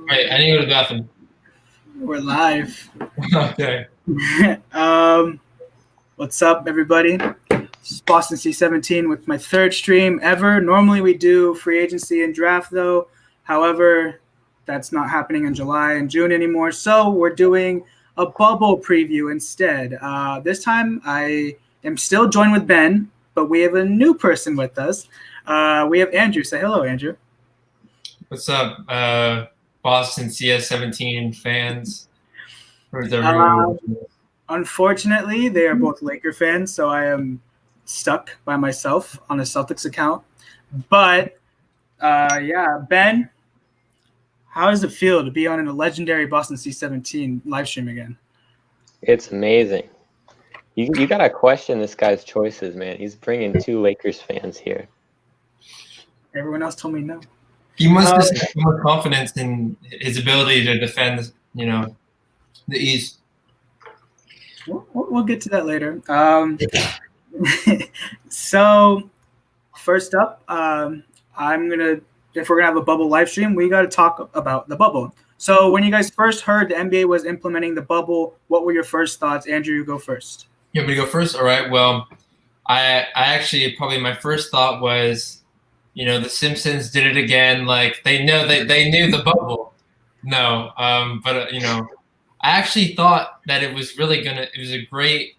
Wait, I need to go to the bathroom. We're live. Okay. What's up, everybody? It's Boston C17 with my third stream ever. Normally we do free agency and draft, though. However, that's not happening in July and June anymore. So we're doing a bubble preview instead. This time I am still joined with Ben, but we have a new person with us. We have Andrew. Say hello, Andrew. What's up, Boston CS17 fans? Unfortunately, they are both Laker fans, so I am stuck by myself on a Celtics account. But, Ben, how does it feel to be on a legendary Boston C17 live stream again? It's amazing. You got to question this guy's choices, man. He's bringing two Lakers fans here. Everyone else told me no. He must have more confidence in his ability to defend, the East. We'll get to that later. So, first up, if we're gonna have a bubble live stream, we got to talk about the bubble. So, when you guys first heard the NBA was implementing the bubble, what were your first thoughts? Andrew, you go first. You want me to go first? All right. Well, I actually probably my first thought was, the Simpsons did it again. Like they knew the bubble. No, but I actually thought that it was a great,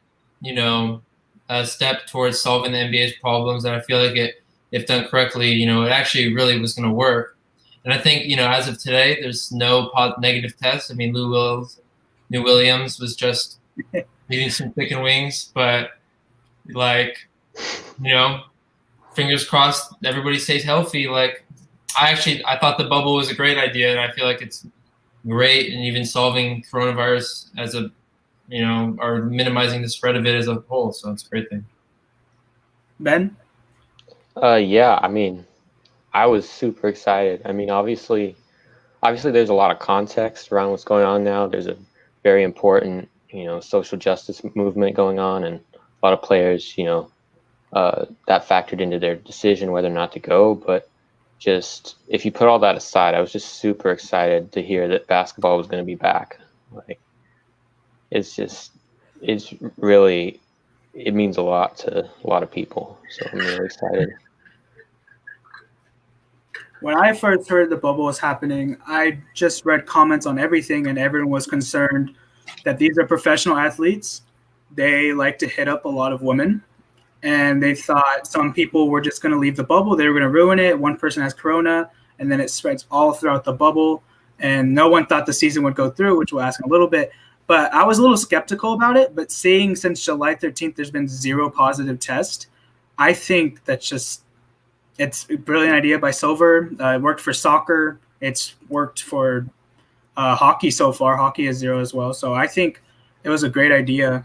step towards solving the NBA's problems. And I feel like if done correctly, it actually really was going to work. And I think, as of today, there's no negative tests. I mean, Lou Williams was just eating some chicken wings, but fingers crossed everybody stays healthy. I thought the bubble was a great idea, and I feel like it's great, and even solving coronavirus as or minimizing the spread of it as a whole. So it's a great thing. Ben? Yeah, I mean, I was super excited. I mean, obviously there's a lot of context around what's going on now. There's a very important, social justice movement going on, and a lot of players, that factored into their decision whether or not to go. But just if you put all that aside, I was just super excited to hear that basketball was going to be back. It means a lot to a lot of people. So I'm really excited. When I first heard the bubble was happening, I just read comments on everything, and everyone was concerned that these are professional athletes. They like to hit up a lot of women, and they thought some people were just going to leave the bubble. They were going to ruin it. One person has corona, and then it spreads all throughout the bubble, and no one thought the season would go through, which we'll ask in a little bit. But I was a little skeptical about it, but seeing since July 13th there's been 0 positive tests, I think it's a brilliant idea by Silver. It worked for soccer. It's worked for hockey so far. Hockey is 0 as well. So I think it was a great idea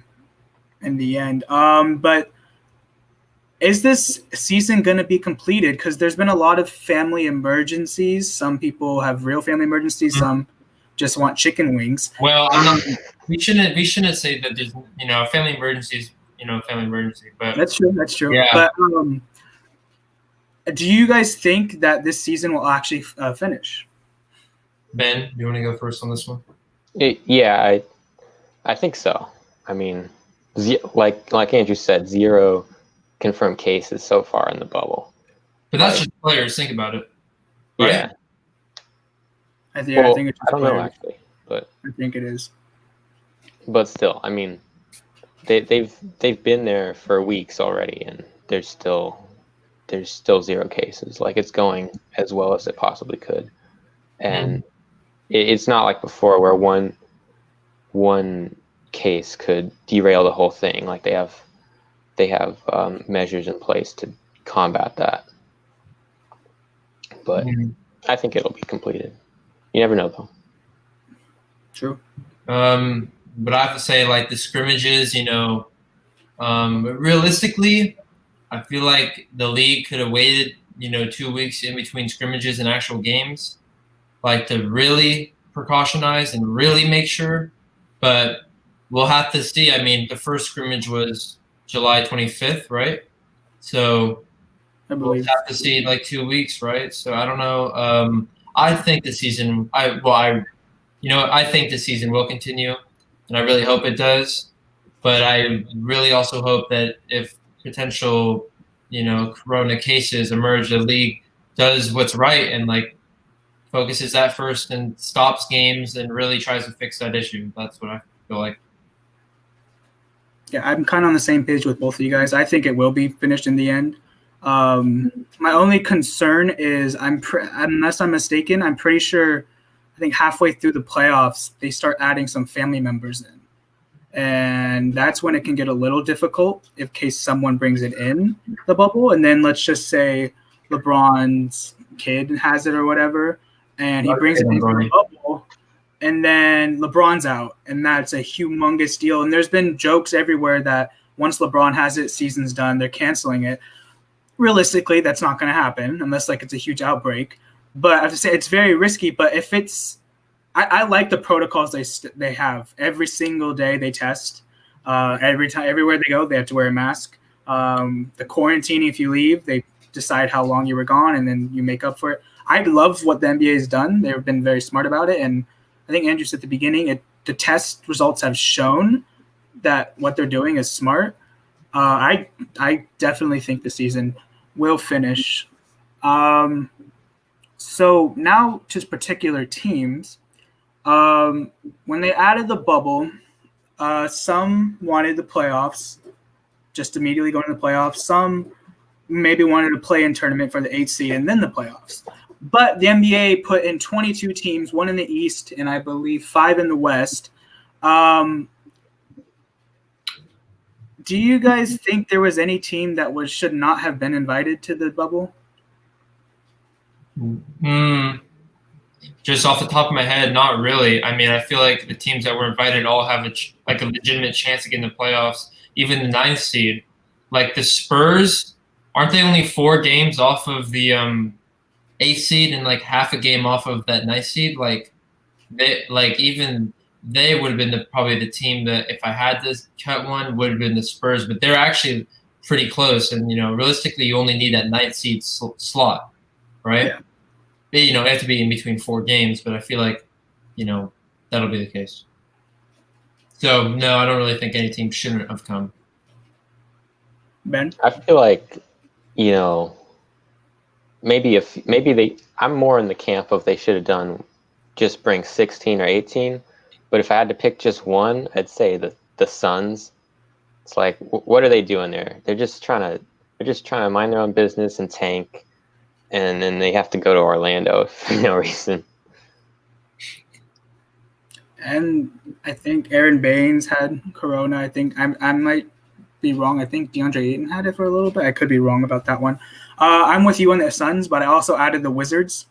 in the end. But is this season going to be completed? Because there's been a lot of family emergencies. Some people have real family emergencies. Mm-hmm. Some just want chicken wings. Well, we shouldn't say that there's a family emergency is family emergency. But that's true. Yeah. But do you guys think that this season will actually finish? Ben, you want to go first on this one? Yeah, I think so. I mean, like Andrew said, 0 confirmed cases so far in the bubble. But that's just players. Think about it. Right? Yeah. I think it's just I don't know players. Actually, but I think it is. But still, I mean, they've been there for weeks already, and there's still 0 cases. It's going as well as it possibly could, and it's not like before where one case could derail the whole thing. They have measures in place to combat that. But I think it'll be completed. You never know, though. True. But I have to say, the scrimmages, realistically, I feel like the league could have waited, 2 weeks in between scrimmages and actual games, to really precautionalize and really make sure. But we'll have to see. I mean, the first scrimmage was July 25th, right? So we'll have to see 2 weeks, right? So I don't know. I think the season. I think the season will continue, and I really hope it does. But I really also hope that if potential, corona cases emerge, the league does what's right and like focuses that first and stops games and really tries to fix that issue. That's what I feel like. Yeah, I'm kind of on the same page with both of you guys. I think it will be finished in the end. My only concern is, unless I'm mistaken, I'm pretty sure, I think halfway through the playoffs, they start adding some family members in. And that's when it can get a little difficult in case someone brings it in the bubble. And then let's just say LeBron's kid has it or whatever, and he brings it into the bubble, and then LeBron's out, and that's a humongous deal. And there's been jokes everywhere that once LeBron has it, season's done, they're canceling it. Realistically, that's not going to happen unless like it's a huge outbreak. But I have to say it's very risky. But if it's, I like the protocols they have. Every single day they test. Everywhere they go, they have to wear a mask. The quarantining, if you leave, they decide how long you were gone, and then you make up for it. I love what the NBA has done. They've been very smart about it, and I think Andrew said at the beginning, the test results have shown that what they're doing is smart. I definitely think the season will finish. So now to particular teams. When they added the bubble, some wanted the playoffs, just immediately going to the playoffs. Some maybe wanted to play in tournament for the 8th seed and then the playoffs. But the NBA put in 22 teams, 1 in the East and I believe 5 in the West. Do you guys think there was any team that should not have been invited to the bubble? Just off the top of my head, not really. I mean, I feel like the teams that were invited all have a legitimate chance to get in the playoffs. Even the 9th seed, like the Spurs, aren't they only 4 games off of the 8th seed and like half a game off of that 9th seed? Like they would have been probably the team that, if I had to cut one, would have been the Spurs. But they're actually pretty close, and realistically, you only need that 9th seed slot, right? Yeah. They have to be in between 4 games, but I feel like, that'll be the case. So, no, I don't really think any team shouldn't have come. Ben? I feel like, I'm more in the camp of they should have done just bring 16 or 18. But if I had to pick just one, I'd say the Suns. It's like, what are they doing there? They're just trying to mind their own business and tank. And then they have to go to Orlando for no reason. And I think Aaron Baines had corona. I think I might be wrong. I think DeAndre Ayton had it for a little bit. I could be wrong about that one. I'm with you on the Suns, but I also added the Wizards.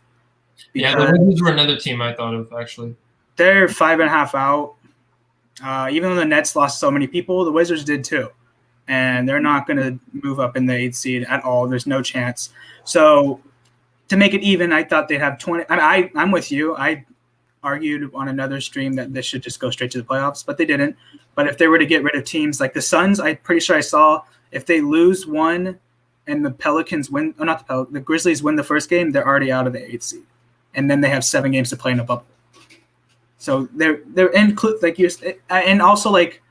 Yeah, the Wizards were another team I thought of, actually. They're 5.5 out. Even though the Nets lost so many people, the Wizards did too. And they're not going to move up in the 8th seed at all. There's no chance. So to make it even, I thought they'd have 20. I'm with you. I argued on another stream that this should just go straight to the playoffs, but they didn't. But if they were to get rid of teams like the Suns, I'm pretty sure I saw if they lose one and the Pelicans win, or not the Grizzlies win the first game, they're already out of the 8th seed. And then they have 7 games to play in a bubble. So they're like you, and also like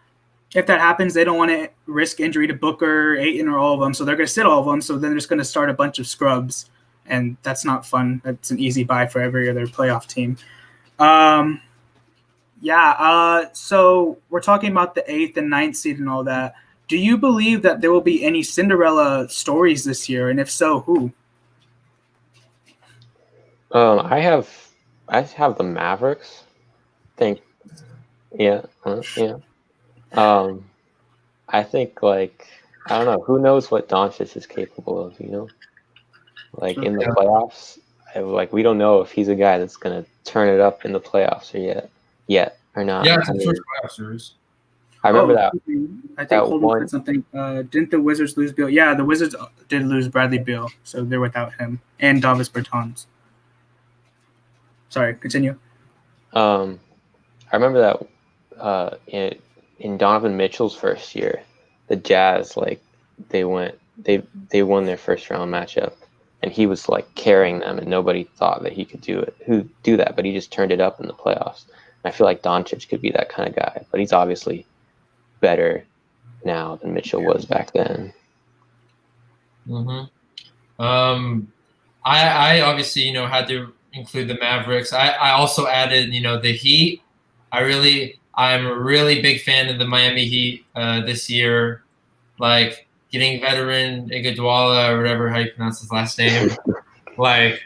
if that happens, they don't want to risk injury to Booker, Ayton, or all of them. So they're going to sit all of them. So then they're just going to start a bunch of scrubs, and that's not fun. That's an easy buy for every other playoff team. So we're talking about the 8th and 9th seed and all that. Do you believe that there will be any Cinderella stories this year, and if so, who? I have the Mavericks. I think like I don't know. Who knows what Doncic is capable of? Like in the playoffs, we don't know if he's a guy that's gonna turn it up in the playoffs or yet or not. Yeah, it's the first playoff series. I remember that. I think Holden said something. Didn't the Wizards lose Beal? Yeah, the Wizards did lose Bradley Beal, so they're without him and Davis Bertans. Sorry, continue. I remember that in Donovan Mitchell's first year, the Jazz they won their first round matchup, and he was like carrying them, and nobody thought that he could do that, but he just turned it up in the playoffs. And I feel like Doncic could be that kind of guy, but he's obviously better now than Mitchell was back then. Mm-hmm. I obviously, had to include the Mavericks. I also added, the Heat. I'm a really big fan of the Miami Heat this year. Like, getting veteran Iguodala or whatever, how you pronounce his last name. Like,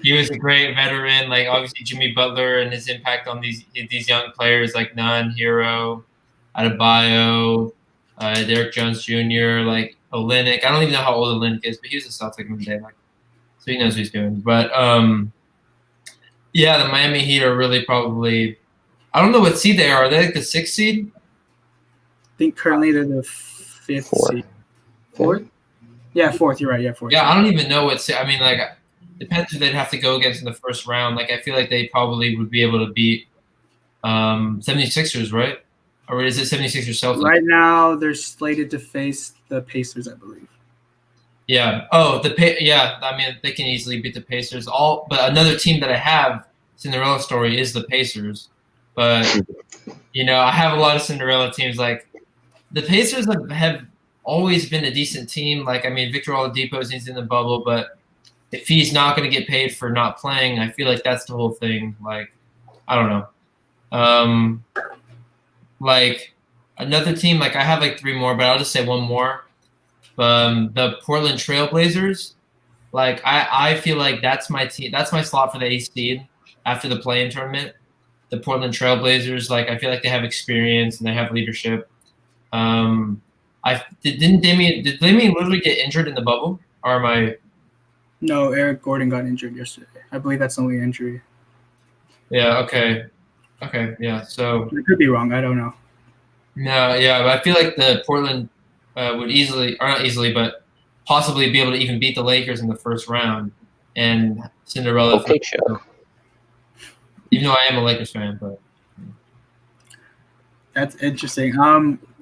he was a great veteran. Like, obviously Jimmy Butler and his impact on these young players like Nunn, Hero, Adebayo, Derek Jones Jr., like Olynyk. I don't even know how old Olynyk is, but he was a Celtic in the day, so he knows what he's doing. But yeah, the Miami Heat are really probably. I don't know what seed they are. Are they like the 6th seed? I think currently they're the 5th seed. 4th? Yeah, 4th. You're right. Yeah, 4th. Yeah, I don't even know what seed. I mean, like, depends who they'd have to go against in the first round. Like, I feel like they probably would be able to beat 76ers, right? Or is it 76ers Celtics? Right now, they're slated to face the Pacers, I believe. Yeah. Oh, yeah. I mean, they can easily beat the Pacers. But another team that I have Cinderella story is the Pacers. But I have a lot of Cinderella teams. Like, the Pacers have always been a decent team. Like, I mean, Victor Oladipo is in the bubble, but if he's not going to get paid for not playing, I feel like that's the whole thing. Like, I don't know. Like, another team, like, I have like 3 more, but I'll just say one more. The Portland Trailblazers. Like, I feel like that's my team. That's my slot for the 8th seed after the play-in tournament. The Portland Trailblazers, like, I feel like they have experience and they have leadership. Did Damian literally get injured in the bubble? Or am I? No, Eric Gordon got injured yesterday. I believe that's the only injury. Yeah. Okay. Yeah. So I could be wrong. I don't know. No. Yeah. But I feel like the Portland would not easily, but possibly be able to even beat the Lakers in the first round and Cinderella. Okay, show. Even though I am a Lakers fan, but that's interesting.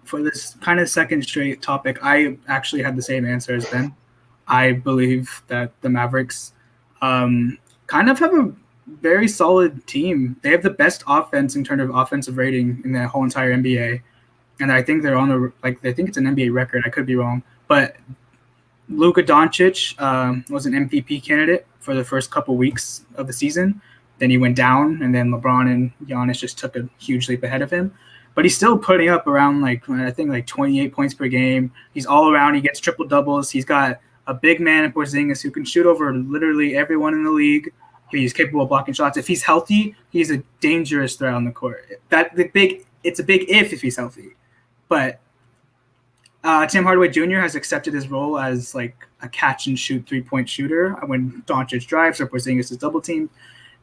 For this kind of second straight topic, I actually had the same answer as Ben. I believe that the Mavericks kind of have a very solid team. They have the best offense in terms of offensive rating in the whole entire NBA, and I think they're on I think it's an NBA record. I could be wrong, but Luka Doncic was an MVP candidate for the first couple weeks of the season. Then he went down, and then LeBron and Giannis just took a huge leap ahead of him. But he's still putting up around, I think 28 points per game. He's all around. He gets triple-doubles. He's got a big man in Porzingis who can shoot over literally everyone in the league. He's capable of blocking shots. If he's healthy, he's a dangerous threat on the court. It's a big if he's healthy. But Tim Hardaway Jr. has accepted his role as like a catch-and-shoot three-point shooter when Doncic drives or Porzingis is double-teamed.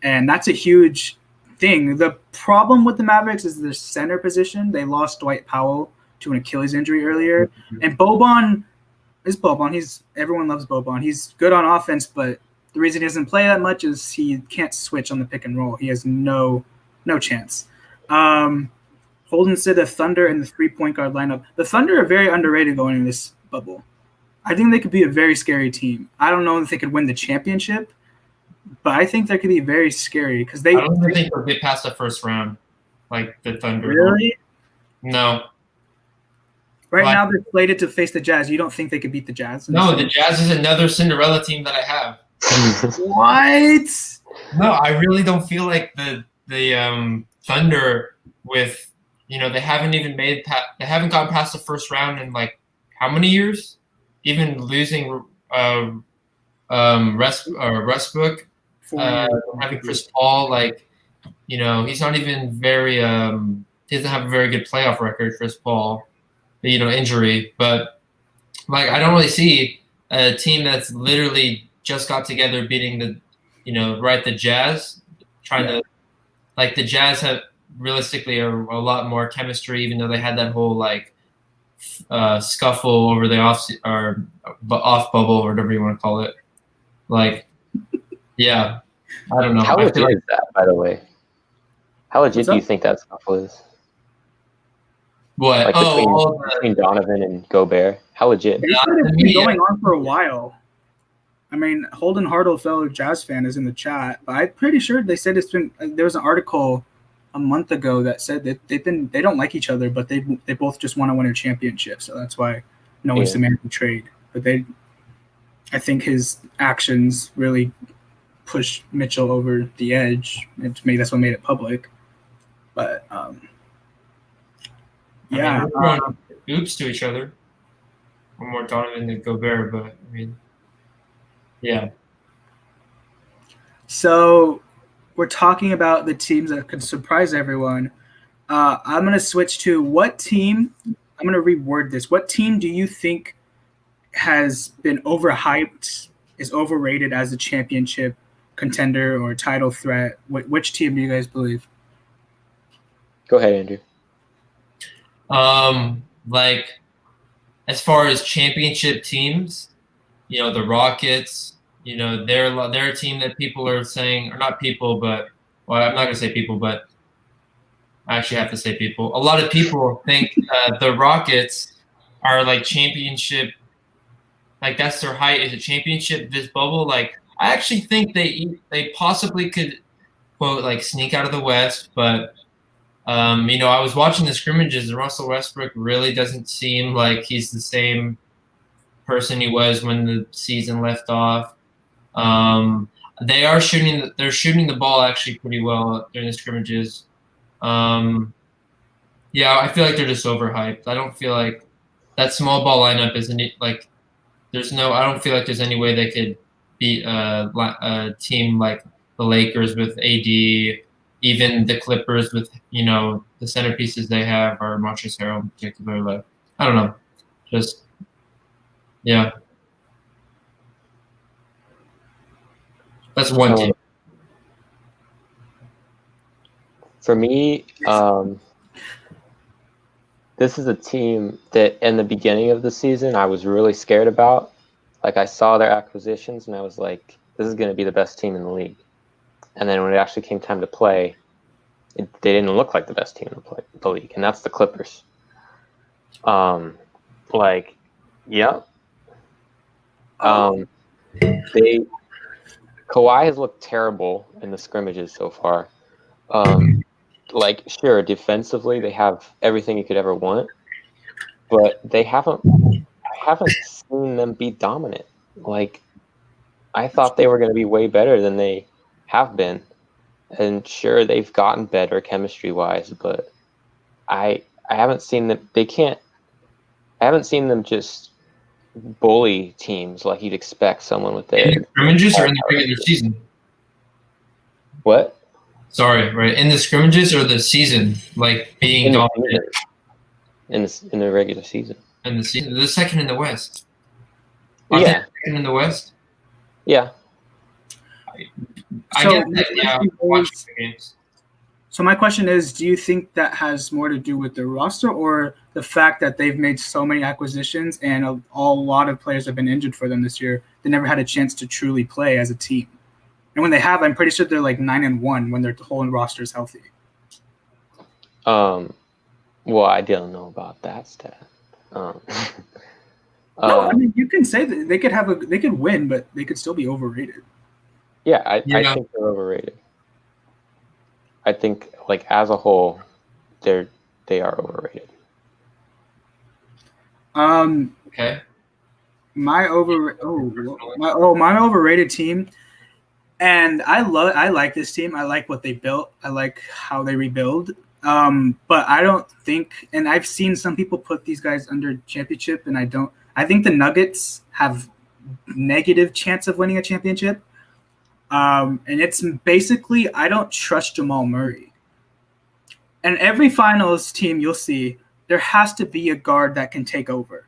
And that's a huge thing. The problem with the Mavericks is their center position. They lost Dwight Powell to an Achilles injury earlier. And Boban is Boban. Everyone loves Boban. He's good on offense, but the reason he doesn't play that much is he can't switch on the pick and roll. He has no chance. Holding to the Thunder and the 3-point guard lineup. The Thunder are very underrated going in this bubble. I think they could be a very scary team. I don't know if they could win the championship, but I think that could be very scary because I don't think they'll get past the first round, like the Thunder. Really? No. Right now they're slated to face the Jazz. You don't think they could beat the Jazz? No, the Jazz is another Cinderella team that I have. What? No, I really don't feel like the Thunder with they haven't even they haven't gone past the first round in like how many years? Even losing Westbrook. Having Chris Paul, he's not even very. He doesn't have a very good playoff record, Chris Paul. Injury, but I don't really see a team that's literally just got together beating the Jazz, trying to the Jazz have realistically a lot more chemistry, even though they had that whole scuffle over the off bubble or whatever you want to call it. Yeah, I don't know. How legit is that, by the way? How legit do you think that scuffle is? What? Between Donovan and Gobert? How legit? It's been going on for a while. I mean, Holden Hartle, fellow Jazz fan, is in the chat, but I'm pretty sure they said there was an article a month ago that said that they don't like each other, but they both just want to win a championship, so that's why no one's demanding the trade. But I think his actions really pushed Mitchell over the edge, and to me, that's what made it public. But yeah, we're throwing oops to each other. One more Donovan than Gobert, but I mean, yeah. So we're talking about the teams that could surprise everyone. I'm going to switch to what team. I'm going to reword this. What team do you think has been overhyped, is overrated as a championship contender or title threat? Which team do you guys believe? Go ahead, Andrew. Like, as far as championship teams, the Rockets, they're a team that people are saying, or not people, but, well, I'm not going to say people, but I actually have to say people. A lot of people think the Rockets are like championship, like that's their height is a championship this bubble. Like, I actually think they possibly could, quote, like sneak out of the West, but I was watching the scrimmages, and Russell Westbrook really doesn't seem like he's the same person he was when the season left off. They're shooting the ball actually pretty well during the scrimmages. I feel like they're just overhyped. I don't feel like that small ball lineup isn't like. I don't feel like there's any way they could beat a team like the Lakers with AD. Even the Clippers with, the centerpieces they have, or Montrezl Harrell in particular. Like, I don't know. Just, yeah. That's one team. For me, this is a team that in the beginning of the season I was really scared about. Like, I saw their acquisitions, and I was like, this is going to be the best team in the league. And then when it actually came time to play, they didn't look like the best team in the league, and that's the Clippers. Kawhi has looked terrible in the scrimmages so far. Sure, defensively they have everything you could ever want, but I haven't seen them be dominant. Like, I thought they were going to be way better than they have been. And sure, they've gotten better chemistry-wise, but I haven't seen them. I haven't seen them just bully teams like you'd expect someone with their. In the scrimmages or in the regular season? What? Sorry, right? In the scrimmages or the season, like being dominant? In the regular season. In the season, they're second in the West. Yeah. Second in the West. Yeah. So my question is, do you think that has more to do with the roster or the fact that they've made so many acquisitions and a lot of players have been injured for them this year? They never had a chance to truly play as a team. And when they have, I'm pretty sure they're like 9-1 when their whole roster is healthy. Well, I don't know about that stat. No, I mean, you can say that they could win, but they could still be overrated. Yeah, I think they're overrated. I think, like, as a whole, they are overrated. Okay. My overrated team, and I like this team. I like what they built. I like how they rebuild. But I don't think, and I've seen some people put these guys under championship, and I don't. I think the Nuggets have negative chance of winning a championship. And it's basically, I don't trust Jamal Murray. And every finals team you'll see, there has to be a guard that can take over.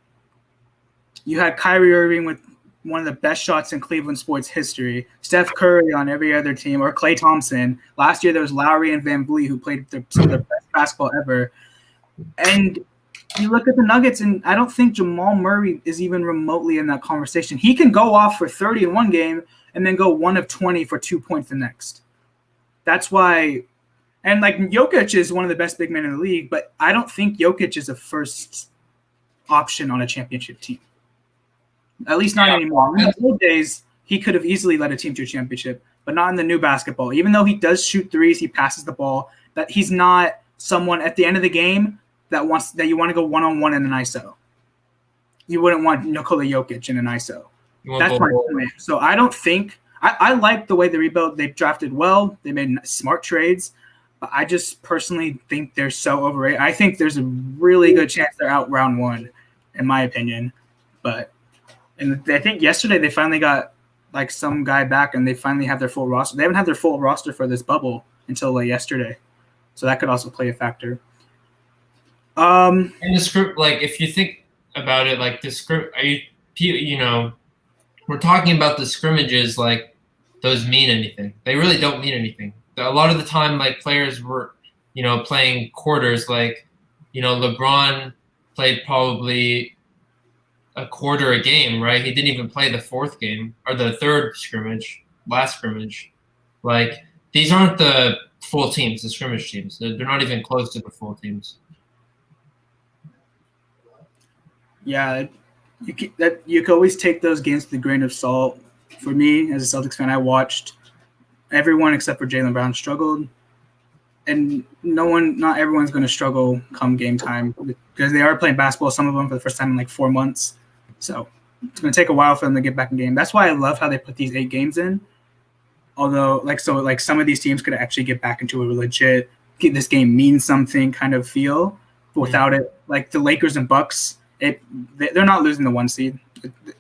You had Kyrie Irving with one of the best shots in Cleveland sports history, Steph Curry on every other team, or Klay Thompson. Last year there was Lowry and Van Vliet who played some of the best basketball ever. And you look at the Nuggets, and I don't think Jamal Murray is even remotely in that conversation. He can go off for 30 in one game and then go 1 of 20 for 2 points the next. That's why, and like Jokic is one of the best big men in the league, but I don't think Jokic is a first option on a championship team. At least not anymore. In the old days, he could have easily led a team to a championship, but not in the new basketball. Even though he does shoot threes, he passes the ball. That he's not someone at the end of the game that you want to go one-on-one in an ISO. You wouldn't want Nikola Jokic in an ISO. That's my point. So I don't think I like the way they rebuilt. They drafted well. They made smart trades. But I just personally think they're so overrated. I think there's a really good chance they're out round one, in my opinion. And I think yesterday they finally got like some guy back, and they finally have their full roster. They haven't had their full roster for this bubble until like yesterday, so that could also play a factor. And the script, like if you think about it, like the script, we're talking about the scrimmages, like those mean anything. They really don't mean anything. A lot of the time, like players were, playing quarters. Like, LeBron played probably a quarter a game, right? He didn't even play the fourth game or the third scrimmage, last scrimmage. Like these aren't the full teams, the scrimmage teams. They're not even close to the full teams. Yeah, you can always take those games with a grain of salt. For me, as a Celtics fan, I watched everyone except for Jalen Brown struggled, and not everyone's going to struggle come game time because they are playing basketball. Some of them for the first time in like 4 months, so it's going to take a while for them to get back in game. That's why I love how they put these 8 games in. Although, some of these teams could actually get back into a legit this game means something kind of feel, but without it, like the Lakers and Bucks. They're not losing the 1 seed.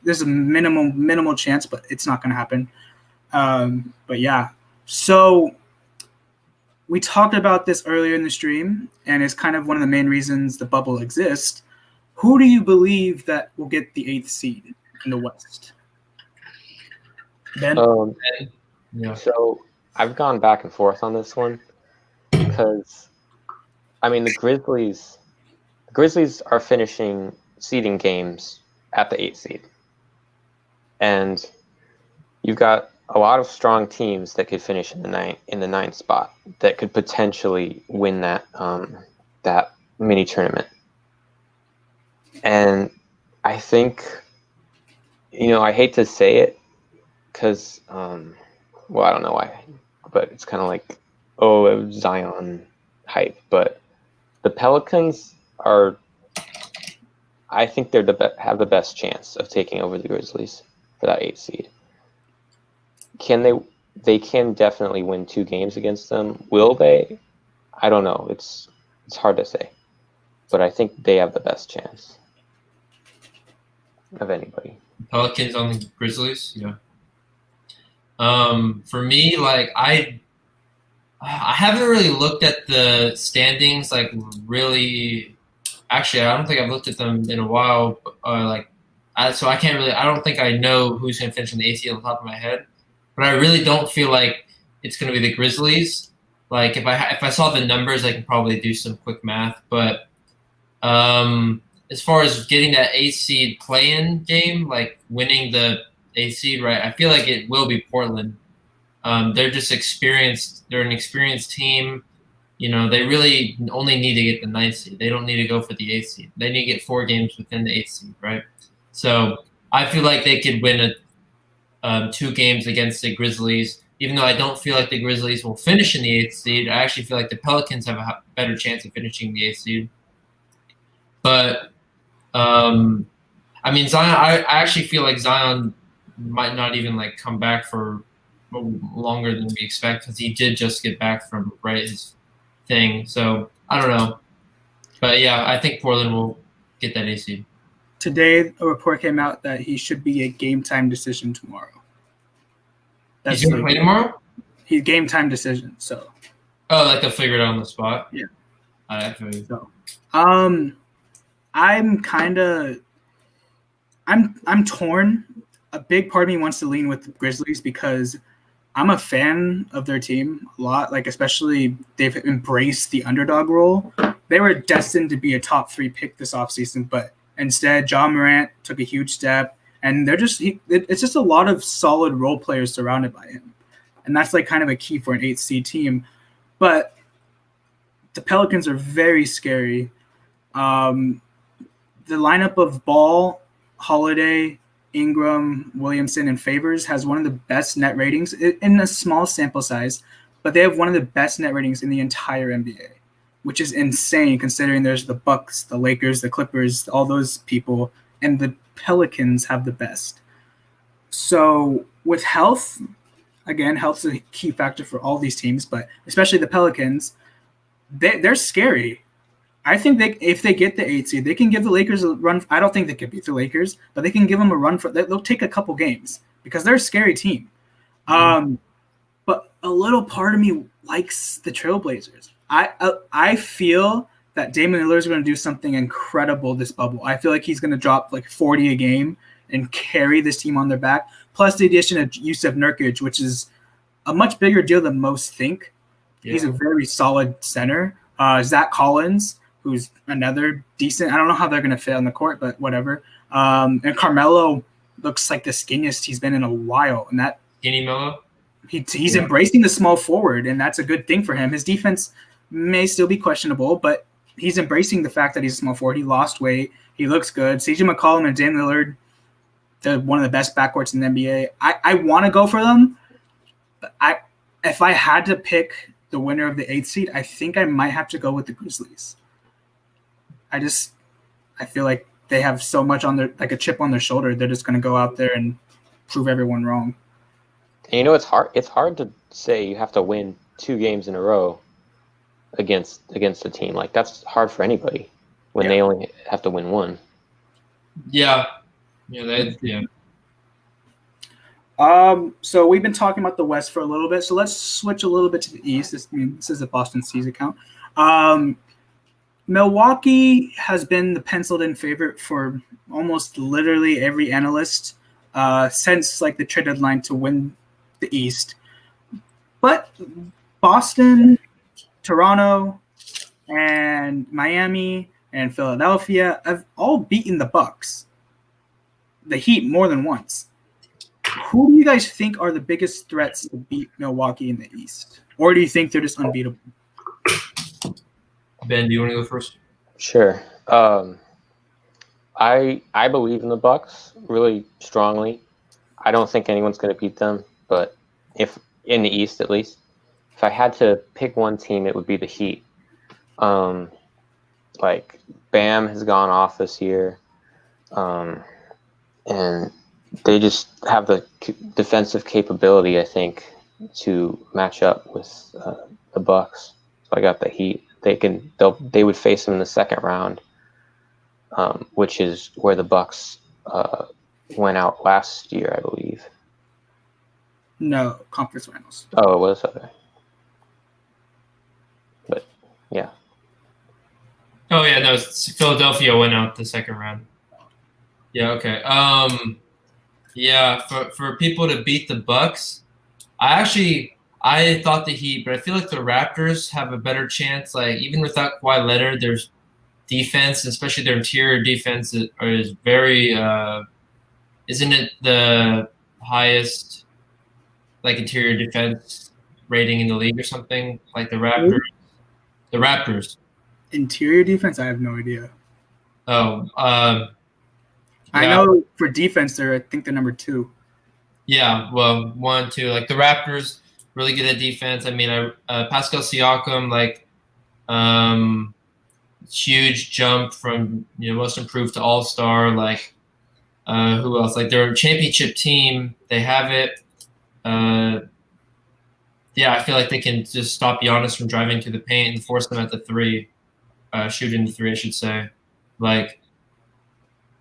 There's a minimal chance, but it's not going to happen. But yeah, so we talked about this earlier in the stream, and it's kind of one of the main reasons the bubble exists. Who do you believe that will get the 8th seed in the West? Ben? Yeah. So I've gone back and forth on this one because, the Grizzlies are finishing seeding games at the 8th seed. And you've got a lot of strong teams that could finish in the ninth spot that could potentially win that mini tournament. And I think, I hate to say it because, I don't know why, but it's kind of like, Zion hype. But the Pelicans I think have the best chance of taking over the Grizzlies for that 8th seed. They can definitely win 2 games against them. Will they? I don't know. It's hard to say. But I think they have the best chance of anybody. Pelicans on the Grizzlies, yeah. For me, like I haven't really looked at the standings, like really. Actually, I don't think I've looked at them in a while. So I can't really. I don't think I know who's going to finish in the AC on the top of my head. But I really don't feel like it's going to be the Grizzlies. Like if I saw the numbers, I could probably do some quick math. But as far as getting that 8th seed play-in game, like winning the 8th seed, right? I feel like it will be Portland. They're just experienced. They're an experienced team. They really only need to get the 9th seed. They don't need to go for the 8th seed. They need to get 4 games within the 8th seed, right? So I feel like they could win 2 games against the Grizzlies, even though I don't feel like the Grizzlies will finish in the 8th seed. I actually feel like the Pelicans have a better chance of finishing the 8th seed. But, Zion, I actually feel like Zion might not even, come back for longer than we expect because he did just get back from, his thing. So I don't know, but yeah, I think Portland will get that 8th seed. Today, a report came out that he should be a game time decision tomorrow. He's going to play tomorrow? He's game time decision. So. Oh, like they'll figure it out on the spot. Yeah. I feel you. So, I'm torn. A big part of me wants to lean with the Grizzlies because I'm a fan of their team a lot, especially they've embraced the underdog role. They were destined to be a top 3 pick this offseason, but instead, John Morant took a huge step, and it's just a lot of solid role players surrounded by him. And that's kind of a key for an 8th seed team. But the Pelicans are very scary. The lineup of Ball, Holiday, Ingram, Williamson, and Favors has one of the best net ratings in a small sample size, but they have one of the best net ratings in the entire NBA, which is insane considering there's the Bucks, the Lakers, the Clippers, all those people, and the Pelicans have the best. So with health, again, health's a key factor for all these teams, but especially the Pelicans, they're scary. I think if they get the 8 seed, they can give the Lakers a run. I don't think they can beat the Lakers, but they can give them a run they'll take a couple games because they're a scary team. But a little part of me likes the Trailblazers. I feel that Damian Lillard is going to do something incredible this bubble. I feel like he's going to drop like 40 a game and carry this team on their back. Plus the addition of Yusuf Nurkic, which is a much bigger deal than most think. Yeah. He's a very solid center. Zach Collins, who's another decent. I don't know how they're going to fit on the court, but whatever. And Carmelo looks like the skinniest he's been in a while. And that Skinny Melo? He's embracing the small forward, and that's a good thing for him. His defense may still be questionable, but he's embracing the fact that he's a small forward. He lost weight. He looks good. CJ McCollum and Damian Lillard, they're one of the best backcourts in the NBA. I want to go for them. But if I had to pick the winner of the 8th seed, I think I might have to go with the Grizzlies. I feel like they have so much on their, like a chip on their shoulder. They're just going to go out there and prove everyone wrong. And it's hard to say you have to win 2 games in a row against a team. Like, that's hard for anybody when they only have to win 1. Yeah. So we've been talking about the West for a little bit. So let's switch a little bit to the East. This is a Boston C's account. Milwaukee has been the penciled-in favorite for almost literally every analyst since like the trade deadline to win the East. But Boston, Toronto, and Miami and Philadelphia have all beaten the Bucks, the Heat, more than once. Who do you guys think are the biggest threats to beat Milwaukee in the East? Or do you think they're just unbeatable? Ben, do you want to go first? Sure. I believe in the Bucks really strongly. I don't think anyone's going to beat them, but if in the East at least, if I had to pick one team, it would be the Heat. Like Bam has gone off this year, and they just have the defensive capability, I think, to match up with the Bucks. So I got the Heat. They would face them in the second round, which is where the Bucks went out last year, I believe. No, conference finals. Oh, it was? Okay. But, yeah. Oh, yeah, no, Philadelphia went out the second round. Yeah, okay. Yeah, for people to beat the Bucks, I thought the Heat, but I feel like the Raptors have a better chance. Like, even without Kawhi Leonard, their defense, especially their interior defense, is very isn't it the highest like interior defense rating in the league or something? Like the Raptors. The Raptors. Interior defense? I have no idea. Oh, I know for defense, I think they're number 2. Yeah, well, 1, 2. Like the Raptors, really good at defense. I mean, Pascal Siakam, like, huge jump from most improved to all-star. Like, who else? Like, they're a championship team. They have it. Yeah, I feel like they can just stop Giannis from driving to the paint and force them at the 3, shooting the 3, I should say. Like,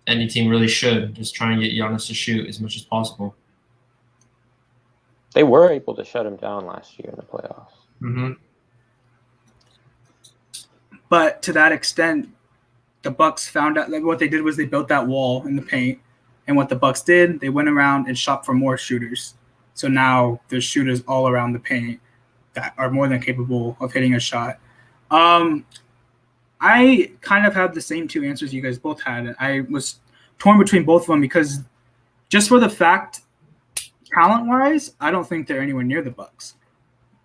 any team really should just try and get Giannis to shoot as much as possible. They were able to shut him down last year in the playoffs. Mm-hmm. But to that extent, the Bucks found out, like, what they did was they built that wall in the paint, and what the Bucks did, they went around and shot for more shooters. So now there's shooters all around the paint that are more than capable of hitting a shot. I kind of have the same 2 answers you guys both had. I was torn between both of them because just for the fact, talent-wise, I don't think they're anywhere near the Bucks.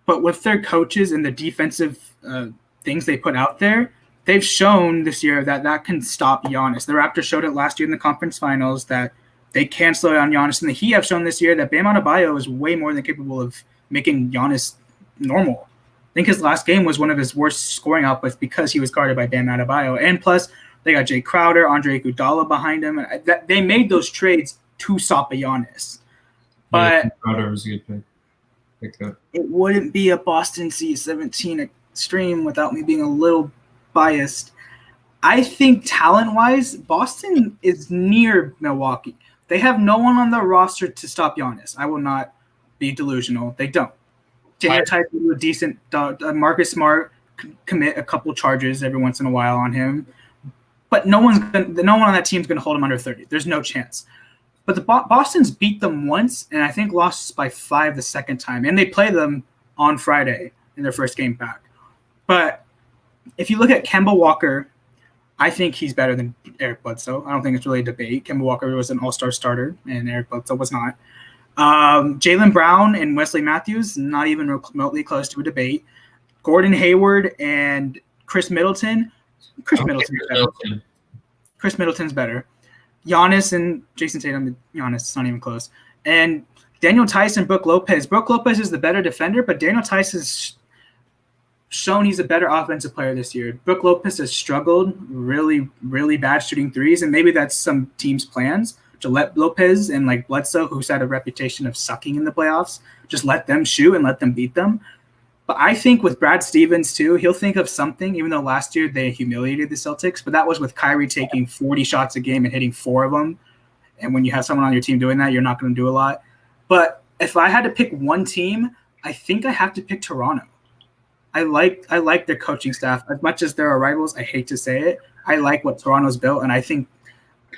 But with their coaches and the defensive things they put out there, they've shown this year that can stop Giannis. The Raptors showed it last year in the conference finals that they can slow down Giannis. And the Heat have shown this year that Bam Adebayo is way more than capable of making Giannis normal. I think his last game was one of his worst scoring outputs because he was guarded by Bam Adebayo. And plus, they got Jay Crowder, Andre Iguodala behind him. And they made those trades to stop a Giannis. But Crowder was a good pick. It wouldn't be a Boston C17 stream without me being a little biased. I think talent-wise, Boston is near Milwaukee. They have no one on the roster to stop Giannis. I will not be delusional. They don't. Daniel Tice will do a decent. Marcus Smart commit a couple charges every once in a while on him, but no one on that team is going to hold him under 30. There's no chance. But the Boston's beat them once, and I think lost by 5 the second time, and they play them on Friday in their first game back. But if you look at Kemba Walker, I think he's better than Eric Bledsoe. I don't think it's really a debate. Kemba Walker was an all-star starter, and Eric Bledsoe was not. Jalen Brown and Wesley Matthews, not even remotely close to a debate. Gordon Hayward and Chris Middleton. Chris Middleton's better. Giannis and Jason Tatum. Giannis, it's not even close. And Daniel Tice and Brook Lopez. Brook Lopez is the better defender, but Daniel Tice has shown he's a better offensive player this year. Brook Lopez has struggled really, really bad shooting threes, and maybe that's some teams' plans to let Lopez and like Bledsoe, who's had a reputation of sucking in the playoffs, just let them shoot and let them beat them. But I think with Brad Stevens too, he'll think of something, even though last year they humiliated the Celtics, but that was with Kyrie taking 40 shots a game and hitting 4 of them. And when you have someone on your team doing that, you're not going to do a lot. But if I had to pick one team, I think I have to pick Toronto. I like their coaching staff. As much as there are rivals, I hate to say it, I like what Toronto's built, and I think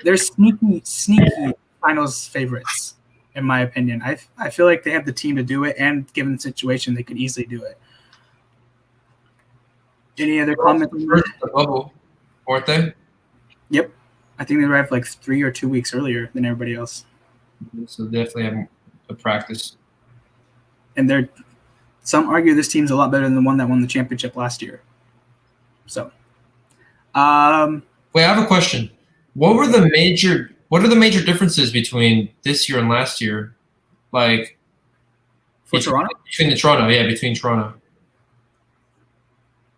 they're sneaky finals favorites, in my opinion. I feel like they have the team to do it, and given the situation, they could easily do it. Any other comments? First the bubble, weren't they? Yep. I think they arrived like 3 or 2 weeks earlier than everybody else. So definitely have a practice. And some argue this team's a lot better than the one that won the championship last year. So, wait, I have a question. What are the major differences between this year and last year? Like Toronto? Between Toronto.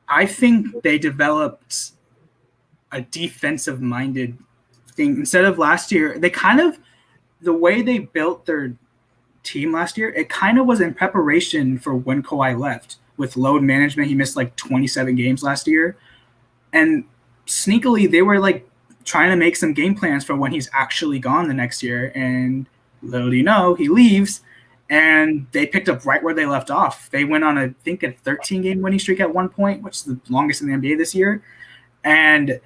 I think they developed a defensive-minded thing. Instead of last year, the way they built their team last year, it kind of was in preparation for when Kawhi left. With load management, he missed like 27 games last year. And sneakily, they were like trying to make some game plans for when he's actually gone the next year. And little do you know, he leaves, and they picked up right where they left off. They went on, I think, a 13-game winning streak at one point, which is the longest in the NBA this year. And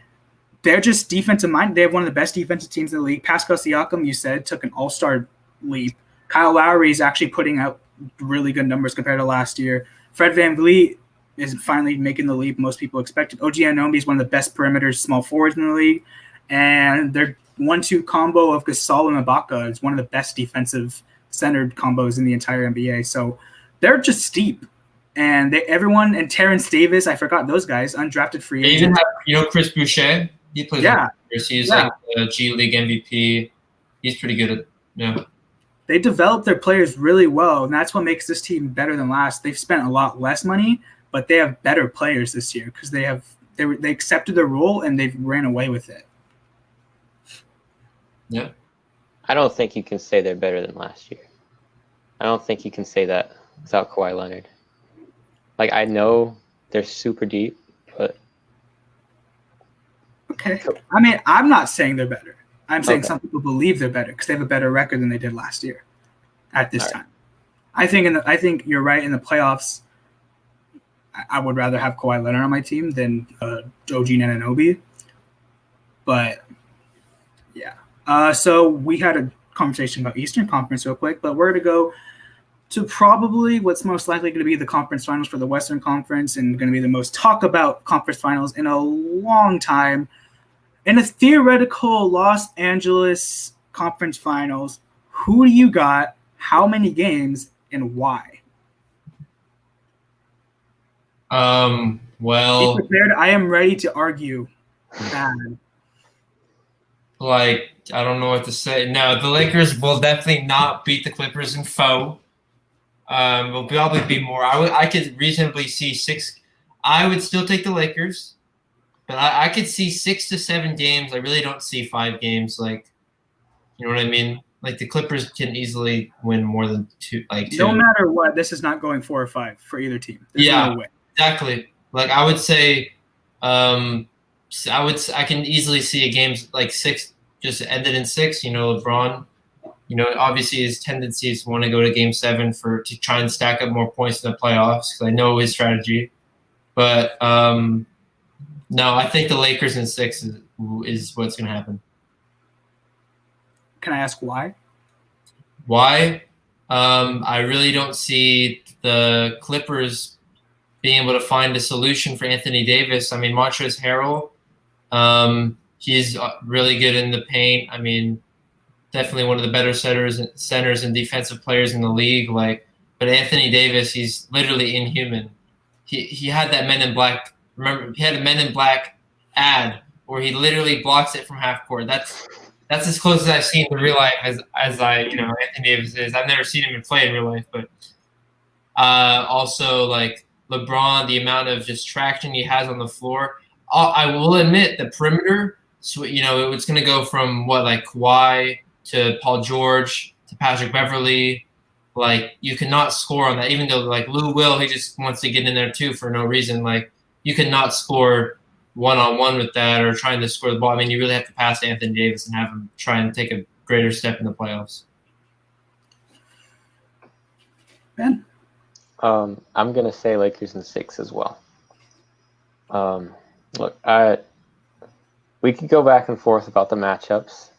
they're just defensive minded. They have one of the best defensive teams in the league. Pascal Siakam, you said, took an all-star leap. Kyle Lowry is actually putting out really good numbers compared to last year. Fred VanVleet is finally making the leap most people expected. OG Anunoby is one of the best perimeter small forwards in the league. And their 1-2 combo of Gasol and Ibaka is one of the best defensive centered combos in the entire NBA. So they're just steep. And everyone, and Terrence Davis, I forgot those guys, undrafted free agents. They even have, Chris Boucher. He plays he's like the G League MVP. He's pretty good at They developed their players really well, and that's what makes this team better than last. They've spent a lot less money, but they have better players this year because they accepted the role and they've ran away with it. Yeah. I don't think you can say they're better than last year. I don't think you can say that without Kawhi Leonard. Like, I know they're super deep, but okay. I mean, I'm not saying they're better. I'm saying some people believe they're better because they have a better record than they did last year at this time. I think you're right. In the playoffs, I would rather have Kawhi Leonard on my team than OG Anunoby. But yeah. So we had a conversation about Eastern Conference real quick, but we're going to go to probably what's most likely going to be the conference finals for the Western Conference and going to be the most talk about conference finals in a long time. In a theoretical Los Angeles conference finals, who do you got, how many games, and why? Well, be prepared. I am ready to argue bad. Like, I don't know what to say. No, the Lakers will definitely not beat the Clippers in foe. Will probably be more. I could reasonably see 6. I would still take the Lakers, but I could see 6 to 7 games. I really don't see 5 games. Like, you know what I mean? Like the Clippers can easily win more than 2. Like 2. No matter what, this is not going 4 or 5 for either team. There's no way. Exactly. Like I would say, I can easily see a game like 6 just ended in 6. You know, LeBron. You know, obviously his tendency is to want to go to Game 7 to try and stack up more points in the playoffs because I know his strategy. But no, I think the Lakers in 6 is what's going to happen. Can I ask why? Why? I really don't see the Clippers being able to find a solution for Anthony Davis. I mean, Montrezl Harrell, he's really good in the paint. I mean, definitely one of the better centers and defensive players in the league. Like, but Anthony Davis, he's literally inhuman. He had that Men in Black. Remember, he had a Men in Black ad where he literally blocks it from half court. That's as close as I've seen to real life as Anthony Davis is. I've never seen him play in real life, but also like LeBron, the amount of just traction he has on the floor. I will admit the perimeter. So it's going to go from like Kawhi to Paul George to Patrick Beverley. Like you cannot score on that, even though like Lou Will, he just wants to get in there too for no reason. Like you cannot score one-on-one with that or trying to score the ball. I mean, you really have to pass to Anthony Davis and have him try and take a greater step in the playoffs. Ben? I'm going to say Lakers in 6 as well. Look, we could go back and forth about the matchups.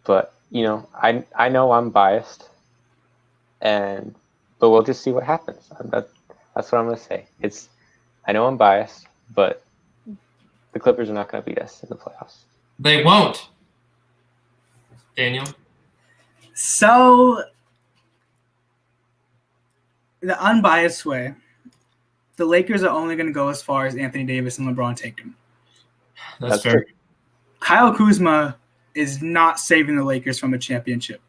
But, I know I'm biased, but we'll just see what happens. That's what I'm going to say. I know I'm biased, but the Clippers are not going to beat us in the playoffs. They won't. Daniel? So, the unbiased way, the Lakers are only going to go as far as Anthony Davis and LeBron take them. That's fair. True. Kyle Kuzma is not saving the Lakers from a championship.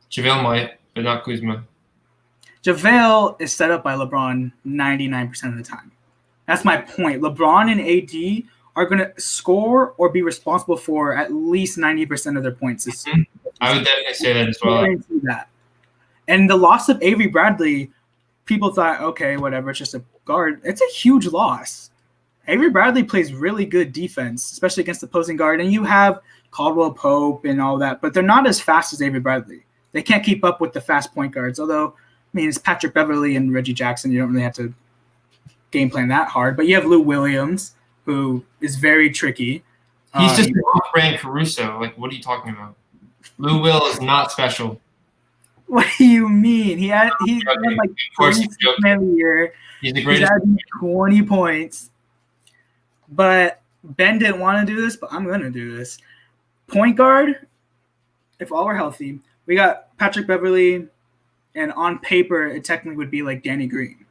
JaVale might, but not Kuzma. JaVale is set up by LeBron 99% of the time. That's my point. LeBron and AD are going to score or be responsible for at least 90% of their points this season. I would definitely say that as well. That. And the loss of Avery Bradley, people thought, okay, whatever, it's just a guard. It's a huge loss. Avery Bradley plays really good defense, especially against the opposing guard. And you have Caldwell Pope and all that, but they're not as fast as Avery Bradley. They can't keep up with the fast point guards, although it's Patrick Beverley and Reggie Jackson. You don't really have to game plan that hard. But you have Lou Williams, who is very tricky. He's just an off-brand Caruso. Like, what are you talking about? Lou Will is not special. What do you mean? He's like 36 man of the year. He's the greatest. He's 20 points. But Ben didn't want to do this, but I'm going to do this. Point guard, if all were healthy, we got Patrick Beverley, and on paper, it technically would be like Danny Green.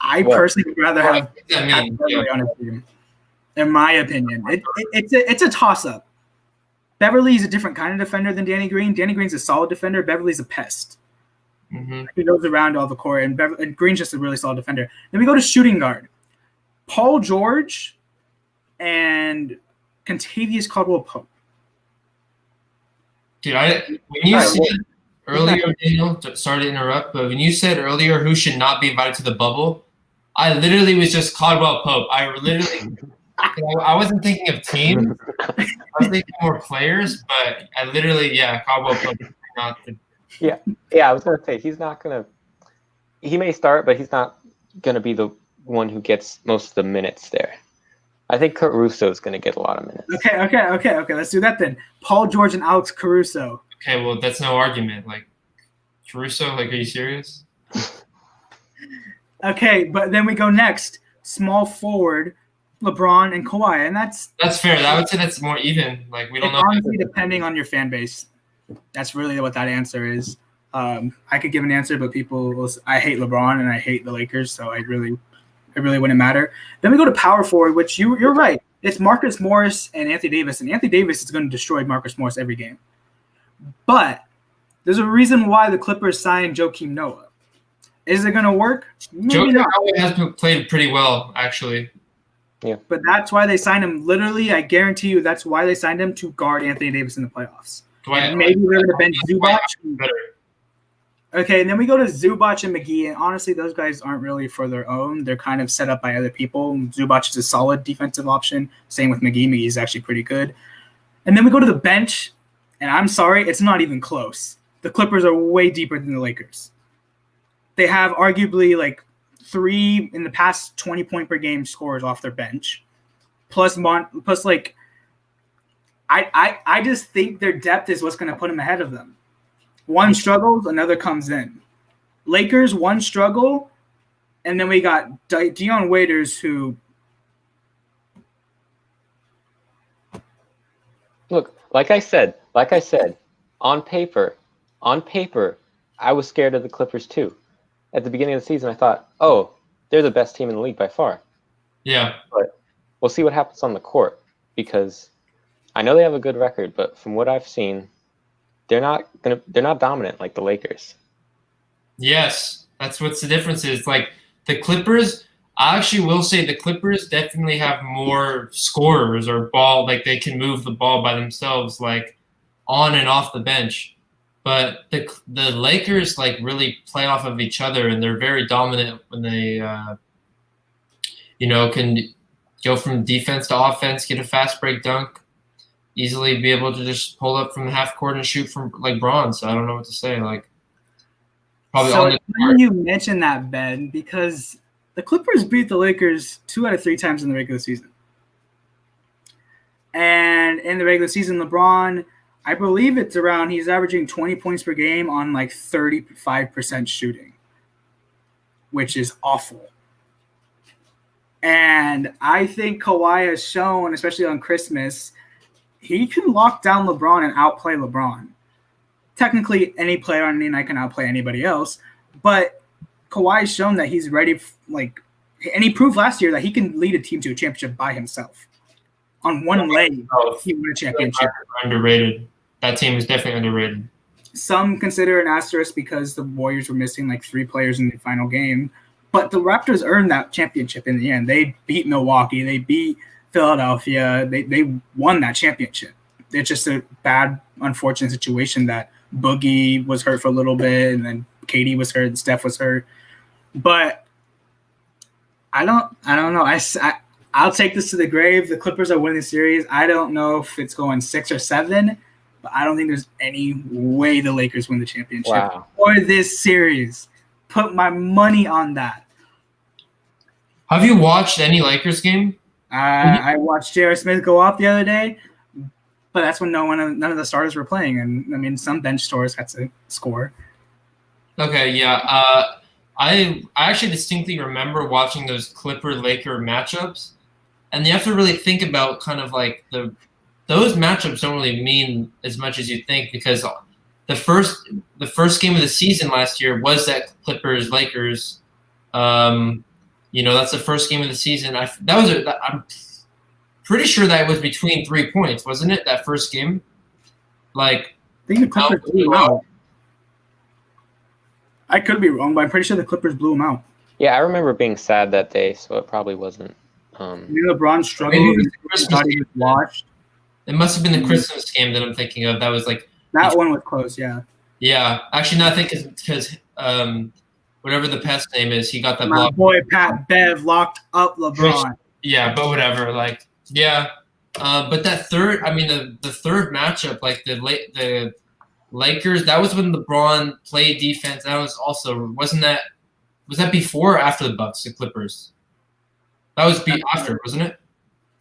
I personally would rather have Patrick Beverley on his team, in my opinion. It's a toss-up. Beverly is a different kind of defender than Danny Green. Danny Green's a solid defender. Beverly's a pest. Mm-hmm. He goes around all the court, and Green's just a really solid defender. Then we go to shooting guard. Paul George and Kentavious Caldwell-Pope. Dude, when you said earlier, Daniel, sorry to interrupt, but when you said earlier who should not be invited to the bubble, I literally was just Caldwell-Pope. I wasn't thinking of teams. I was thinking more players, but I literally, Caldwell-Pope is not the. Yeah, I was going to say he's not going to – he may start, but he's not going to be the one who gets most of the minutes there. I think Caruso is going to get a lot of minutes. Okay. Let's do that then. Paul George and Alex Caruso. Okay, well, that's no argument. Like, Caruso, like, are you serious? Okay, but then we go next. Small forward, LeBron and Kawhi, and that's fair. I would say that's more even. Like, we don't know. Honestly, depending on your fan base. That's really what that answer is. I could give an answer, but I hate LeBron and I hate the Lakers, so I really it really wouldn't matter. Then we go to power forward, which you're right. It's Marcus Morris and Anthony Davis, and Anthony Davis is going to destroy Marcus Morris every game. But there's a reason why the Clippers signed Joakim Noah. Is it going to work? Maybe not. Joakim Noah has played pretty well, actually. Yeah. But that's why they signed him. Literally, I guarantee you that's why they signed him, to guard Anthony Davis in the playoffs. Maybe they're going to bench Zubac. Okay, and then we go to Zubac and McGee, and honestly, those guys aren't really for their own. They're kind of set up by other people. Zubac is a solid defensive option. Same with McGee. McGee's actually pretty good. And then we go to the bench, and I'm sorry, it's not even close. The Clippers are way deeper than the Lakers. They have arguably like 3 in the past 20 point per game scorers off their bench. Plus like I just think their depth is what's going to put them ahead of them. One struggles, another comes in. Lakers, one struggle, and then we got Dion Waiters, who Look, like I said, on paper, I was scared of the Clippers too. At the beginning of the season, I thought, oh, they're the best team in the league by far. Yeah. But we'll see what happens on the court, because I know they have a good record, but from what I've seen, they're not dominant like the Lakers. Yes, that's what's the difference is. Like the Clippers, I actually will say the Clippers definitely have more scorers or ball, like they can move the ball by themselves, like on and off the bench. But the Lakers like really play off of each other, and they're very dominant when they, can go from defense to offense, get a fast break dunk, easily be able to just pull up from the half court and shoot from like Braun. So I don't know what to say. Like probably so on the when you mentioned that, Ben, because the Clippers beat the Lakers 2 out of 3 times in the regular season. And in the regular season, LeBron, I believe he's averaging 20 points per game on like 35% shooting, which is awful. And I think Kawhi has shown, especially on Christmas, he can lock down LeBron and outplay LeBron. Technically, any player on any night can outplay anybody else, but Kawhi's shown that he's ready, and he proved last year that he can lead a team to a championship by himself. On one leg, he won a championship. Underrated. That team is definitely underrated. Some consider an asterisk because the Warriors were missing like 3 players in the final game, but the Raptors earned that championship in the end. They beat Milwaukee. They beat Philadelphia. They won that championship. It's just a bad, unfortunate situation that Boogie was hurt for a little bit, and then KD was hurt, and Steph was hurt. But I don't know. I'll take this to the grave. The Clippers are winning the series. I don't know if it's going 6 or 7, but I don't think there's any way the Lakers win the championship or this series. Put my money on that. Have you watched any Lakers game? I watched J.R. Smith go off the other day, but that's when none of the starters were playing, and I mean some bench stars had to score. Okay, yeah. I actually distinctly remember watching those Clipper-Laker matchups, and you have to really think about kind of like those matchups don't really mean as much as you think, because the first game of the season last year was that Clippers-Lakers. That's the first game of the season. I'm pretty sure that was between 3 points, wasn't it? That first game, I think the Clippers blew them out. I could be wrong, but I'm pretty sure the Clippers blew them out. Yeah, I remember being sad that day, so it probably wasn't. LeBron struggled. He watched. It must have been the Christmas game that I'm thinking of. That was like that one was close. Yeah. Yeah, actually, no, I think because whatever the pest name is, he got that My block. boy Pat Bev locked up LeBron. Yeah, but whatever. But that third, the third matchup, like the Lakers, that was when LeBron played defense. That was also was that before or after the Bucks, the Clippers? That was after, wasn't it?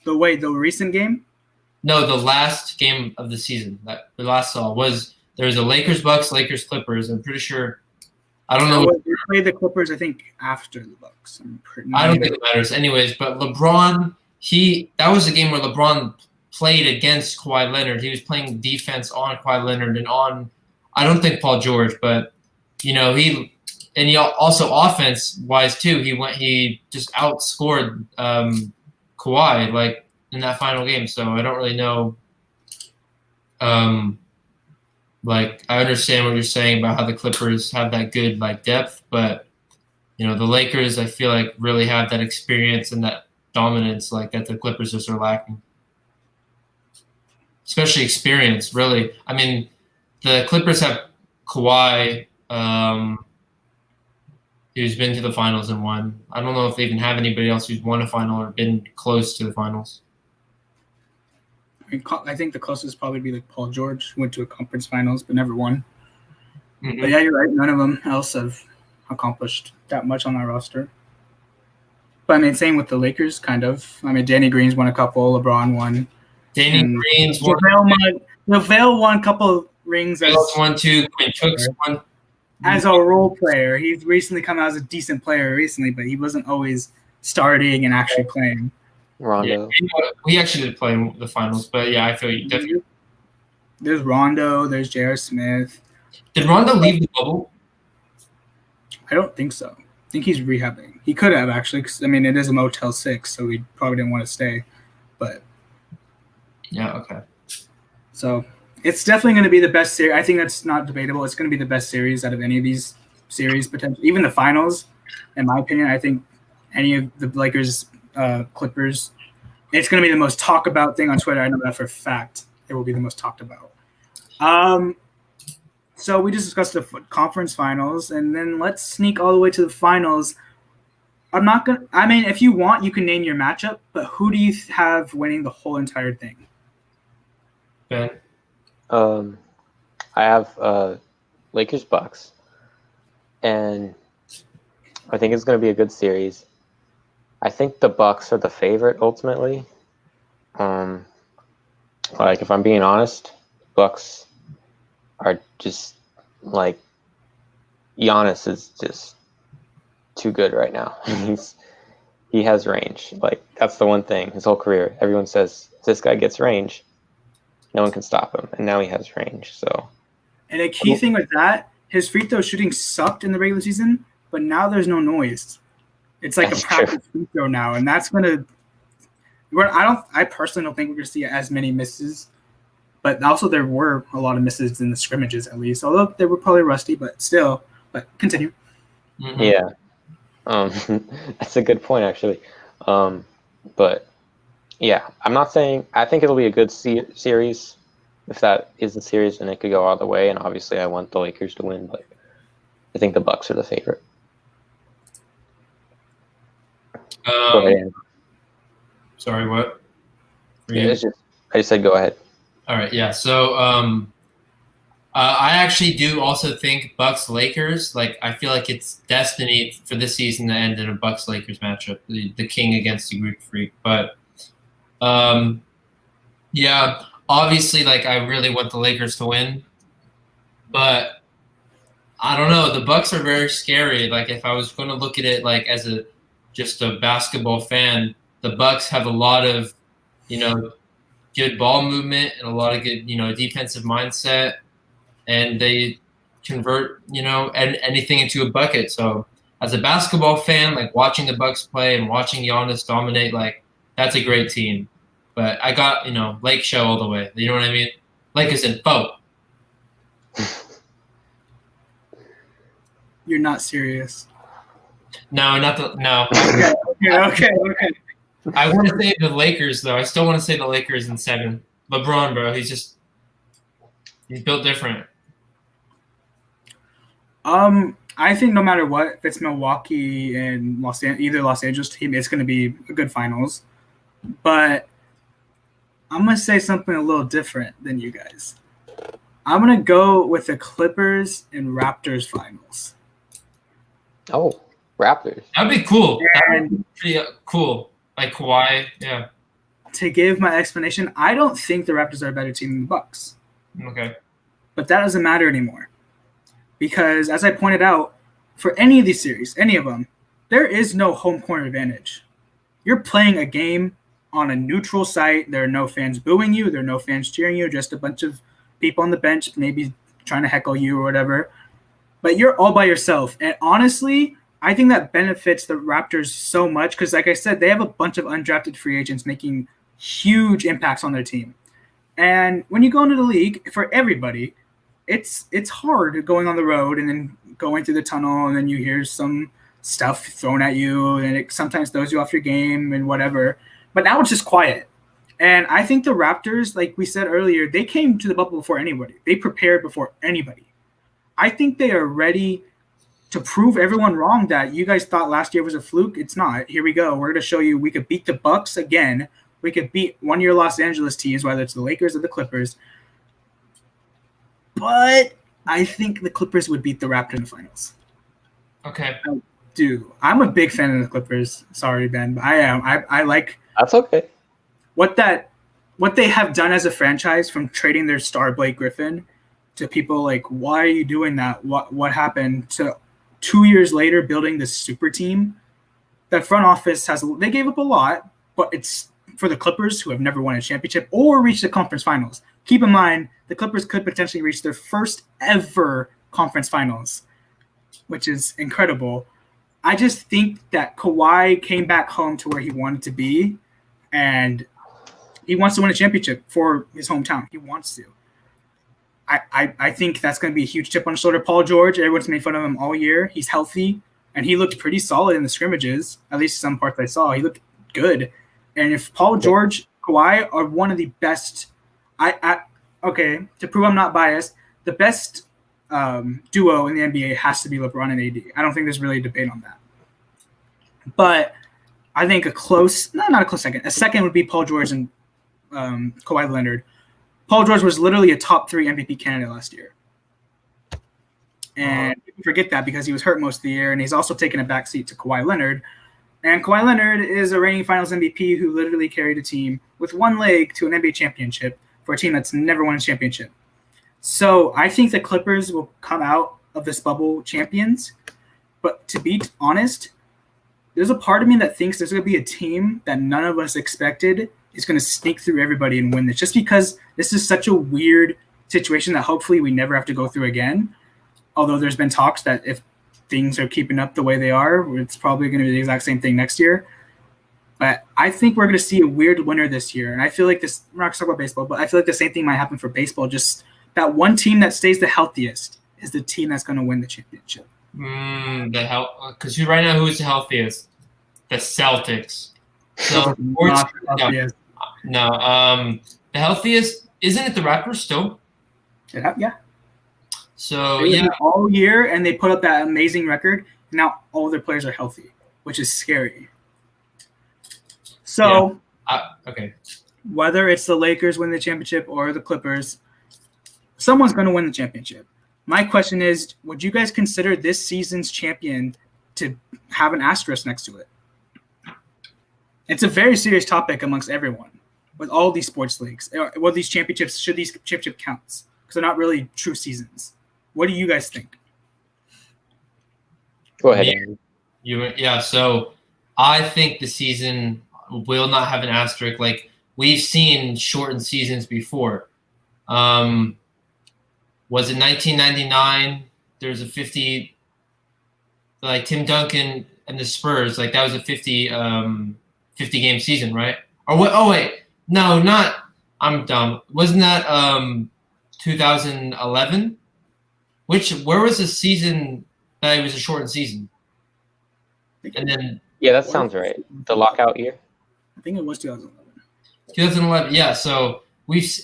The recent game? No, the last game of the season. The last was there was a Lakers-Bucks, Lakers-Clippers. I'm pretty sure. I don't know. They played the Clippers, I think, after the Bucks. I don't think it matters, anyways. But LeBron, that was the game where LeBron played against Kawhi Leonard. He was playing defense on Kawhi Leonard and on, I don't think Paul George, but he and he also offense-wise too. He just outscored Kawhi like in that final game. So I don't really know. Like I understand what you're saying about how the Clippers have that good like depth, but the Lakers I feel like really have that experience and that dominance like that the Clippers just are lacking. Especially experience, really. I mean, the Clippers have Kawhi, who's been to the finals and won. I don't know if they even have anybody else who's won a final or been close to the finals. I think the closest probably be like Paul George, who went to a conference finals but never won. Mm-hmm. But yeah, you're right. None of them else have accomplished that much on our roster. But I mean, same with the Lakers, kind of. I mean, Danny Green's won a couple. LeBron won. Danny Green's won. JaVale won a couple rings. JaVale's won two. Quinn Cook's won. As a role player, he's recently come out as a decent player recently, but he wasn't always starting and actually playing. Rondo. Yeah, we actually did play in the finals, but yeah, I feel you definitely. There's Rondo. There's J.R. Smith. Did Rondo leave the bubble? I don't think so. I think he's rehabbing. He could have actually. 'Cause, I mean, it is a Motel 6, so he probably didn't want to stay. But yeah, okay. So it's definitely going to be the best series. I think that's not debatable. It's going to be the best series out of any of these series, potentially. Even the finals, in my opinion. I think any of the Lakers, Clippers, it's going to be the most talked about thing on Twitter. I know that for a fact. It will be the most talked about. So we just discussed the conference finals, and then let's sneak all the way to the finals. If you want, you can name your matchup, but who do you have winning the whole entire thing? Ben? I have Lakers Bucks, and I think it's going to be a good series. I think the Bucks are the favorite ultimately. Like if I'm being honest, Bucks are just like Giannis is just too good right now. He has range. Like that's the one thing. His whole career, everyone says if this guy gets range, no one can stop him, and now he has range. So, and a key thing with that, his free throw shooting sucked in the regular season, but now there's no noise. It's like that's a practice free throw now, and that's gonna. I personally don't think we're gonna see as many misses, but also there were a lot of misses in the scrimmages at least. Although they were probably rusty, but still. But continue. Mm-hmm. Yeah, that's a good point actually. But yeah, I'm not saying I think it'll be a good series. If that is the series, then it could go all the way. And obviously, I want the Lakers to win, but I think the Bucks are the favorite. Sorry, what? Yeah, I just said go ahead. All right, yeah. So I actually do also think Bucks-Lakers. Like I feel like it's destiny for this season to end in a Bucks-Lakers matchup, the king against the Greek Freak. But yeah, obviously, like I really want the Lakers to win, but I don't know. The Bucks are very scary. Like if I was going to look at it like as just a basketball fan, the Bucks have a lot of, good ball movement and a lot of good, defensive mindset, and they convert, anything into a bucket. So as a basketball fan, like watching the Bucks play and watching Giannis dominate, like that's a great team. But I got, Lake Show all the way. You know what I mean? Lakers in boat. You're not serious. No. Okay. I want to say the Lakers, though. I still want to say the Lakers in 7. LeBron, bro, he's built different. I think no matter what, if it's Milwaukee and either Los Angeles team, it's going to be a good finals. But I'm going to say something a little different than you guys. I'm going to go with the Clippers and Raptors finals. Oh, Raptors. That'd be cool. That'd be pretty cool. Like Kawhi, yeah. To give my explanation, I don't think the Raptors are a better team than the Bucks. Okay. But that doesn't matter anymore. Because as I pointed out, for any of these series, any of them, there is no home court advantage. You're playing a game on a neutral site. There are no fans booing you. There are no fans cheering you. Just a bunch of people on the bench maybe trying to heckle you or whatever. but you're all by yourself. And honestly, I think that benefits the Raptors so much because, like I said, they have a bunch of undrafted free agents making huge impacts on their team. And when you go into the league, for everybody, it's hard going on the road and then going through the tunnel, and then you hear some stuff thrown at you, and it sometimes throws you off your game and whatever. But now it's just quiet. And I think the Raptors, like we said earlier, they came to the bubble before anybody. They prepared before anybody. I think they are ready to prove everyone wrong that you guys thought last year was a fluke. It's not. Here we go. We're going to show you we could beat the Bucks again. We could beat one-year Los Angeles teams, whether it's the Lakers or the Clippers. But I think the Clippers would beat the Raptors in the finals. Okay. Dude, I'm a big fan of the Clippers. Sorry, Ben, but I am. I like That's okay. what they have done as a franchise, from trading their star Blake Griffin to people like, why are you doing that? What happened? To 2 years later building this super team. That front office they gave up a lot, but it's for the Clippers, who have never won a championship or reached the conference finals. Keep in mind, the Clippers could potentially reach their first ever conference finals, which is incredible. I just think that Kawhi came back home to where he wanted to be, and he wants to win a championship for his hometown. He wants to. I think that's going to be a huge chip on his shoulder. Paul George, everyone's made fun of him all year. He's healthy, and he looked pretty solid in the scrimmages, at least some parts I saw. He looked good. And if Paul George, Kawhi are one of the best, okay, to prove I'm not biased, the best duo in the NBA has to be LeBron and AD. I don't think there's really a debate on that. But I think not a close second. A second would be Paul George and Kawhi Leonard. Paul George was literally a top 3 MVP candidate last year. And people forget that because he was hurt most of the year, and he's also taken a backseat to Kawhi Leonard. And Kawhi Leonard is a reigning finals MVP who literally carried a team with one leg to an NBA championship for a team that's never won a championship. So I think the Clippers will come out of this bubble champions. But to be honest, there's a part of me that thinks there's going to be a team that none of us expected is going to sneak through everybody and win this, just because this is such a weird situation that hopefully we never have to go through again. Although there's been talks that if things are keeping up the way they are, it's probably going to be the exact same thing next year. But I think we're going to see a weird winner this year. And I feel like this, we're not talking about baseball, but I feel like the same thing might happen for baseball. Just that one team that stays the healthiest is the team that's going to win the championship. Because right now, who's the healthiest? The Celtics. So the healthiest, isn't it the Raptors still? Yeah. So they all year, and they put up that amazing record. Now all their players are healthy, which is scary. So, okay. Whether it's the Lakers win the championship or the Clippers, someone's going to win the championship. My question is, would you guys consider this season's champion to have an asterisk next to it? It's a very serious topic amongst everyone with all these sports leagues. Well, these championships, should these championship counts? Because they're not really true seasons. What do you guys think? Go ahead, Aaron. So I think the season will not have an asterisk. Like, we've seen shortened seasons before. Was it 1999? There's a 50, like Tim Duncan and the Spurs, like that was a 50 game season, right? Or what? Oh wait, no, not. I'm dumb. Wasn't that 2011? Where was the season that it was a shortened season? And then that sounds right. The lockout year. I think it was 2011. 2011, yeah. So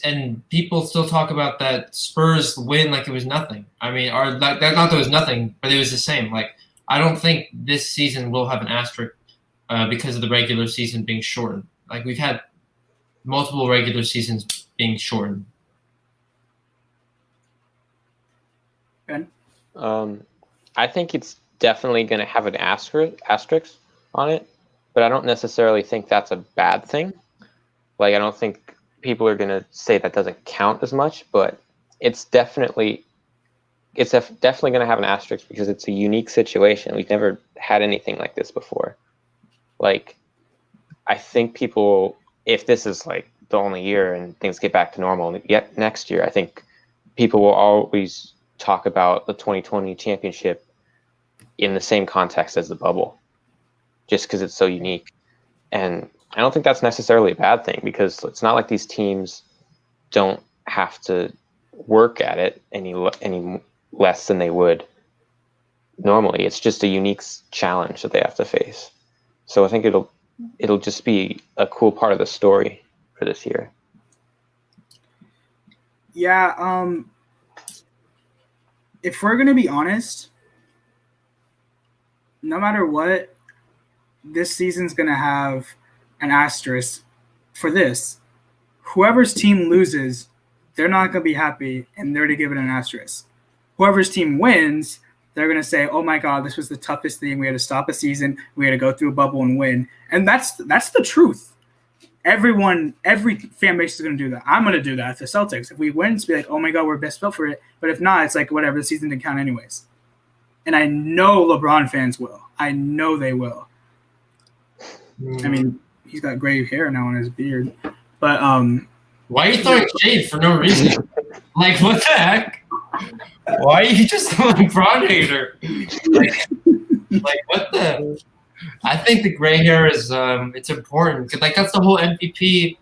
and people still talk about that Spurs win like it was nothing. I mean, or not that it was nothing, but it was the same. Like, I don't think this season will have an asterisk because of the regular season being shortened. Like, we've had multiple regular seasons being shortened. Ben? I think it's definitely going to have an asterisk on it, but I don't necessarily think that's a bad thing. Like, I don't think people are going to say that doesn't count as much, but it's definitely going to have an asterisk because it's a unique situation. We've never had anything like this before. Like, I think people, if this is like the only year and things get back to normal yet next year, I think people will always talk about the 2020 championship in the same context as the bubble, just because it's so unique. And I don't think that's necessarily a bad thing, because it's not like these teams don't have to work at it any less than they would normally. It's just a unique challenge that they have to face. So I think it'll just be a cool part of the story for this year. Yeah, if we're going to be honest, no matter what, this season's going to have an asterisk for this. Whoever's team loses, they're not going to be happy, and they're to give it an asterisk. Whoever's team wins, they're going to say, oh, my God, this was the toughest thing. We had to stop a season. We had to go through a bubble and win. And that's the truth. Every fan base is going to do that. I'm going to do that. If the Celtics, if we win, it's be like, oh, my God, we're best built for it. But if not, it's like, whatever, the season didn't count anyways. And I know LeBron fans will. I know they will. I mean, he's got gray hair now on his beard. But why are you throwing shade for no reason? Like, what the heck? Why are you just a LeBron hater? Like what the? I think the gray hair is it's important, because like that's the whole MVP.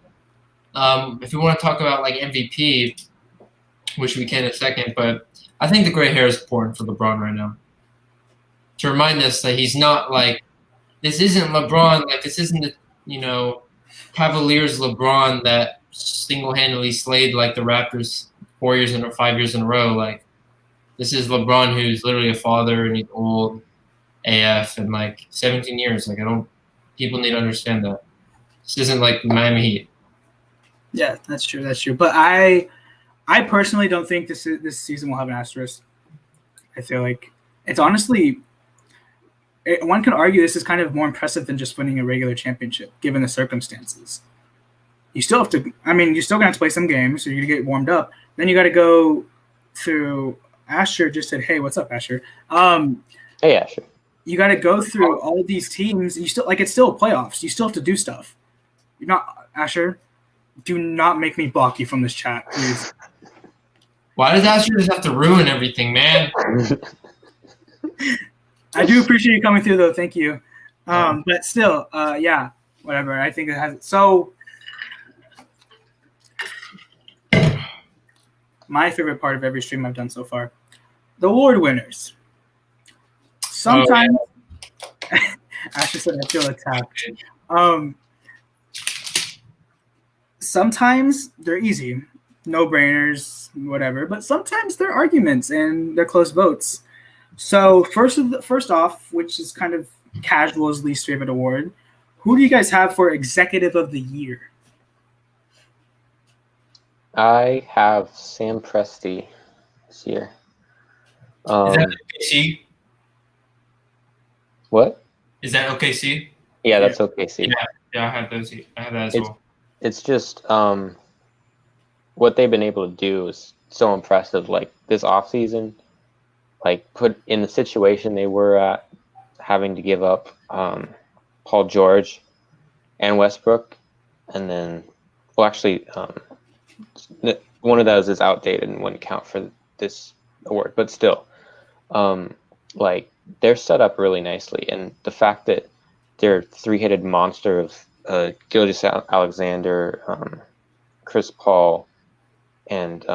If you want to talk about like MVP, which we can in a second, but I think the gray hair is important for LeBron right now, to remind us that he's not like, this isn't LeBron, like this isn't the Cavaliers LeBron that single-handedly slayed like the Raptors 5 years in a row. Like, this is LeBron who's literally a father and he's old AF and like 17 years. Like, people need to understand that. This isn't like Miami Heat. Yeah, that's true. But I personally don't think this season will have an asterisk. I feel like it's honestly, one could argue this is kind of more impressive than just winning a regular championship, given the circumstances. You still have to, you're still going to have to play some games, so you're going to get warmed up. Then you got to go through, Asher just said, hey, what's up, Asher? Hey, Asher. You got to go through all of these teams. You still, it's still playoffs. You still have to do stuff. You're not, Asher, do not make me block you from this chat, please. Why does Asher just have to ruin everything, man? I do appreciate you coming through, though. Thank you. But still, yeah, whatever. I think it has. So, my favorite part of every stream I've done so far, the award winners. Sometimes, Ashley said, I feel attacked. Sometimes they're easy, no-brainers, whatever. But sometimes they're arguments and they're close votes. So first off, which is kind of casual's least favorite award, who do you guys have for Executive of the Year? I have Sam Presti this year. Is that OKC? What? Is that OKC? Yeah, that's OKC. Yeah, I have those. I have that as well. It's just what they've been able to do is so impressive. Like this offseason, like put in the situation they were at, having to give up Paul George and Westbrook, and then, well, actually, one of those is outdated and wouldn't count for this award, but still, like they're set up really nicely, and the fact that their three-headed monster of Gilgeous-Alexander, Chris Paul, and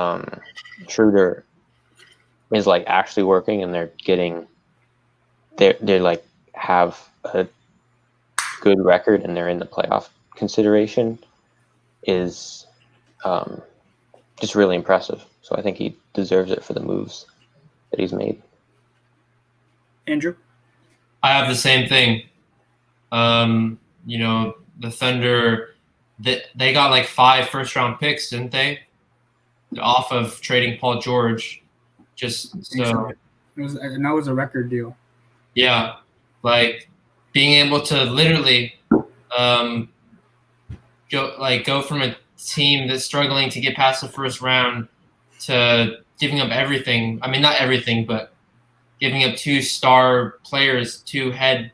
Schroeder is like actually working, and they're like have a good record, and they're in the playoff consideration is just really impressive. So I think he deserves it for the moves that he's made. Andrew? I have the same thing. The Thunder, they got like 5 first-round picks, didn't they? Off of trading Paul George. Just so. That was a record deal. Yeah, like being able to literally go from a team that's struggling to get past the first round to giving up everything. I mean, not everything, but giving up 2 star players, 2 head,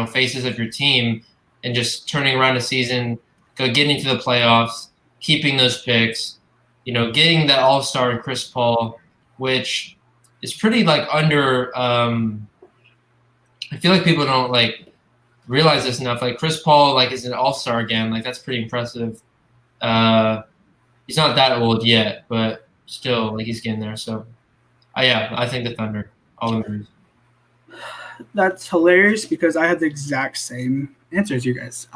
faces of your team, and just turning around a season, getting to the playoffs, keeping those picks, getting that all-star in Chris Paul, which is pretty like under. I feel like people don't like realize this enough. Like Chris Paul, like is an all-star again. Like that's pretty impressive. He's not that old yet, but still, like he's getting there. So, yeah, I think the Thunder. All the moves. That's hilarious because I had the exact same answer as you guys.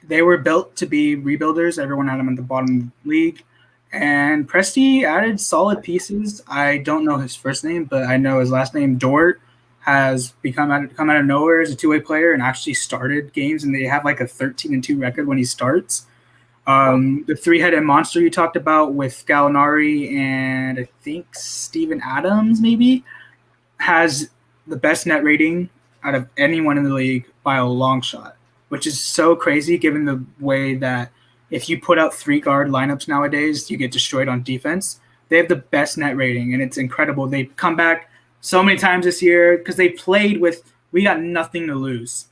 They were built to be rebuilders. Everyone had them at the bottom of the league. And Presti added solid pieces. I don't know his first name, but I know his last name, Dort, has come out of nowhere as a two-way player and actually started games, and they have like a 13-2 record when he starts. The three-headed monster you talked about with Gallinari and I think Steven Adams maybe has the best net rating out of anyone in the league by a long shot, which is so crazy given the way that if you put out three-guard lineups nowadays, you get destroyed on defense. They have the best net rating, and it's incredible. They come back so many times this year because they played with we got nothing to lose.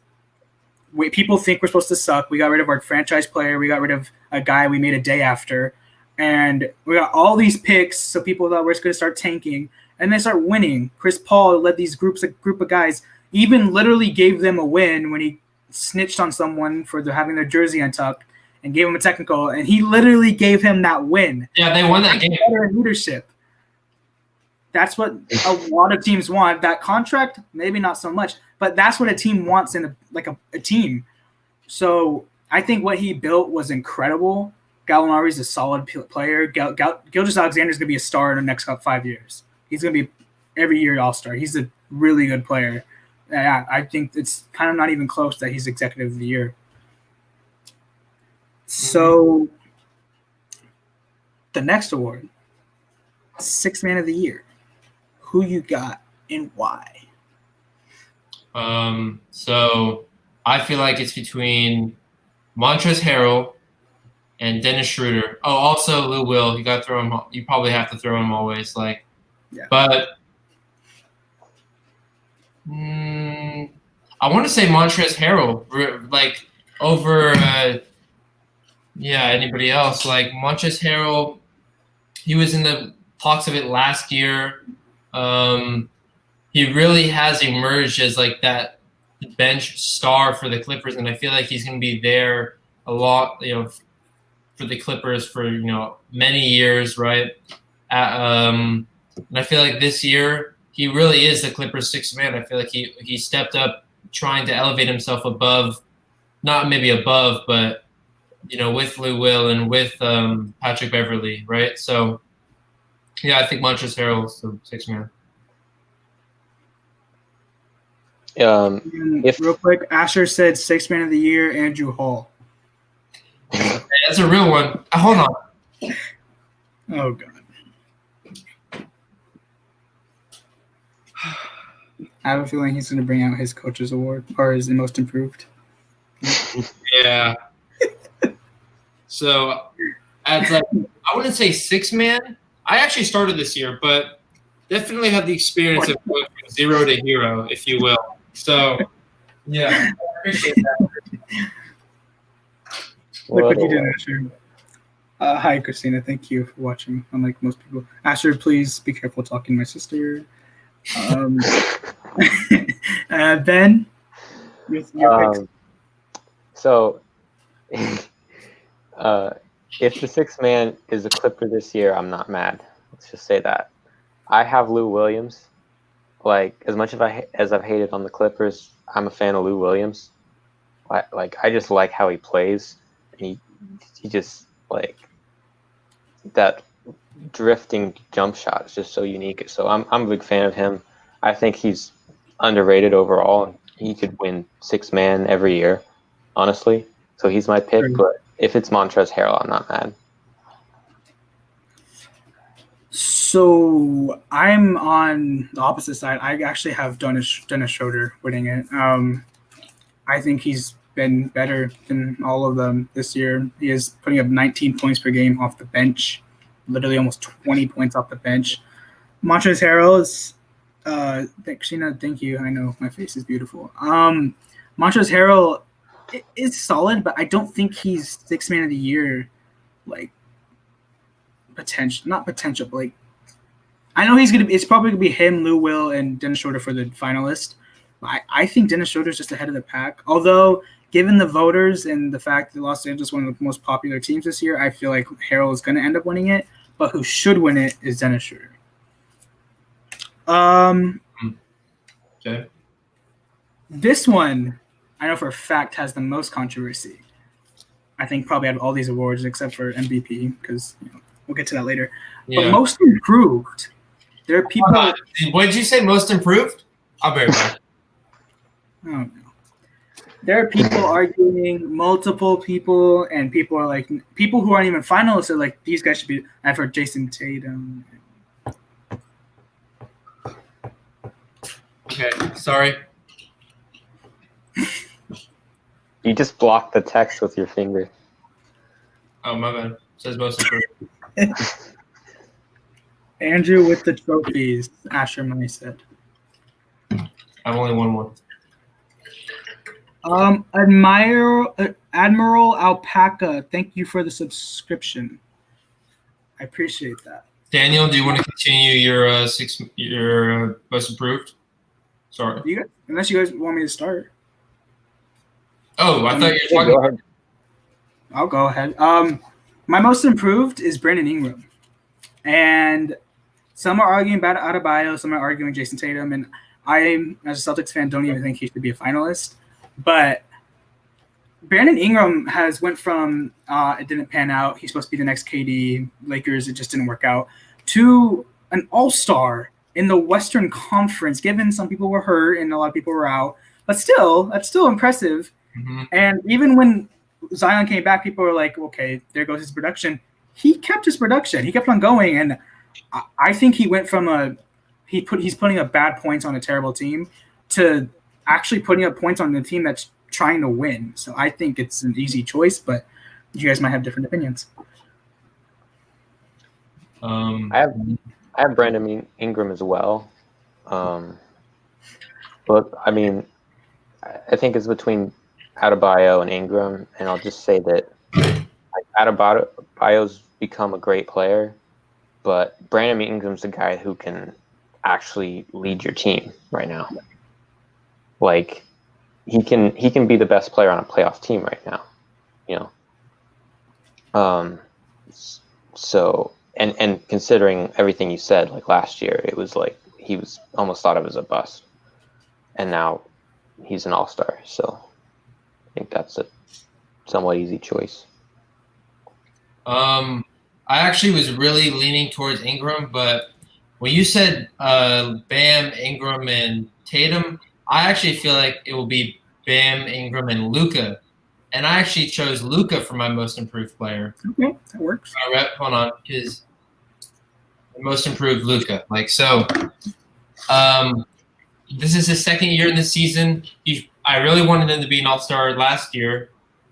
People think we're supposed to suck. We got rid of our franchise player. We got rid of a guy we made a day after. And we got all these picks, so people thought we're going to start tanking. And they start winning. Chris Paul led these group of guys, even literally gave them a win when he snitched on someone for having their jersey untucked and gave him a technical. And he literally gave him that win. Yeah, they won that game. Better leadership. That's what a lot of teams want. That contract, maybe not so much, but that's what a team wants in a team. So I think what he built was incredible. Gallinari's a solid player. Gilgeous-Alexander's going to be a star in the next 5 years. He's going to be every year all-star. He's a really good player. I think it's kind of not even close that he's executive of the year. So the next award, Sixth Man of the Year. Who you got and why? So I feel like it's between Montrezl Harrell and Dennis Schroeder. Oh, also Lou Will. You got to throw him. You probably have to throw him always. Like, yeah. But I want to say Montrezl Harrell, like over anybody else. Like Montrezl Harrell, he was in the talks of it last year. He really has emerged as like that bench star for the Clippers, and I feel like he's going to be there a lot, for the Clippers for many years, right? And I feel like this year he really is the Clippers' sixth man. I feel like he stepped up, trying to elevate himself above, not maybe above, but with Lou Will and with Patrick Beverley, right? So. Yeah, I think Montrezl Harrell is the sixth man. Real quick, Asher said sixth man of the year, Andrew Hall. Hey, that's a real one. Hold on. Oh, God. I have a feeling he's going to bring out his coach's award or his most improved. Yeah. So, as like, I wouldn't say sixth man. I actually started this year, but definitely have the experience of going from zero to hero, if you will. So, yeah, I appreciate that. Look what you did, Asher. Hi, Christina. Thank you for watching, unlike most people. Asher, please be careful talking to my sister. Ben, your picks. So, if the sixth man is a Clipper this year, I'm not mad. Let's just say that. I have Lou Williams. Like, as much as I've hated on the Clippers, I'm a fan of Lou Williams. I just like how he plays. And he just, like, that drifting jump shot is just so unique. So I'm a big fan of him. I think he's underrated overall. He could win sixth man every year, honestly. So he's my pick, but if it's Montrezl Harrell, I'm not mad. So I'm on the opposite side. I actually have Dennis Schroeder winning it. I think he's been better than all of them this year. He is putting up 19 points per game off the bench, literally almost 20 points off the bench. Montrezl Harrell is Christina, thank you. I know my face is beautiful. Montrezl Harrell is solid, but I don't think he's sixth man of the year, like not potential, but like I know it's probably gonna be him, Lou Will, and Dennis Schroeder for the finalist. I think Dennis Schroeder's just ahead of the pack. Although, given the voters and the fact that Los Angeles is one of the most popular teams this year, I feel like Harrell is gonna end up winning it. But who should win it is Dennis Schroeder. Okay. This one, I know for a fact, has the most controversy. I think probably out of all these awards, except for MVP, because we'll get to that later. Yeah. But most improved, there are people. What did you say? Most improved? I'll be right back. Oh no. There are people arguing, multiple people, and people are like, people who aren't even finalists are like, these guys should be. I've heard Jason Tatum. Okay, sorry. You just blocked the text with your finger. Oh, my bad. It says most improved. Andrew with the trophies, Asher Money said. I've only won one. Admiral Alpaca, thank you for the subscription. I appreciate that. Daniel, do you want to continue your most improved? Sorry. Unless you guys want me to start. Oh, I thought you were talking about. I'll go ahead. My most improved is Brandon Ingram. And some are arguing about Adebayo, some are arguing Jason Tatum, and I, as a Celtics fan, don't even think he should be a finalist. But Brandon Ingram has went from it didn't pan out, he's supposed to be the next KD, Lakers, it just didn't work out, to an all-star in the Western Conference, given some people were hurt and a lot of people were out. But still, that's still impressive. Mm-hmm. And even when Zion came back, people were like, okay, there goes his production. He kept his production. He kept on going. And I think he went from he's putting up bad points on a terrible team to actually putting up points on the team that's trying to win. So I think it's an easy choice, but you guys might have different opinions. I have Brandon Ingram as well. But I mean, I think it's between Adebayo and Ingram, and I'll just say that Adebayo's become a great player, but Brandon Ingram's the guy who can actually lead your team right now. Like he can be the best player on a playoff team right now, So and considering everything you said, like last year, it was like he was almost thought of as a bust, and now he's an all-star. So I think that's a somewhat easy choice. I actually was really leaning towards Ingram, but when you said Bam, Ingram, and Tatum, I actually feel like it will be Bam, Ingram, and Luka. And I actually chose Luka for my most improved player. Okay, that works. Hold on, because most improved Luka. This is his second year in the season. I really wanted him to be an all-star last year.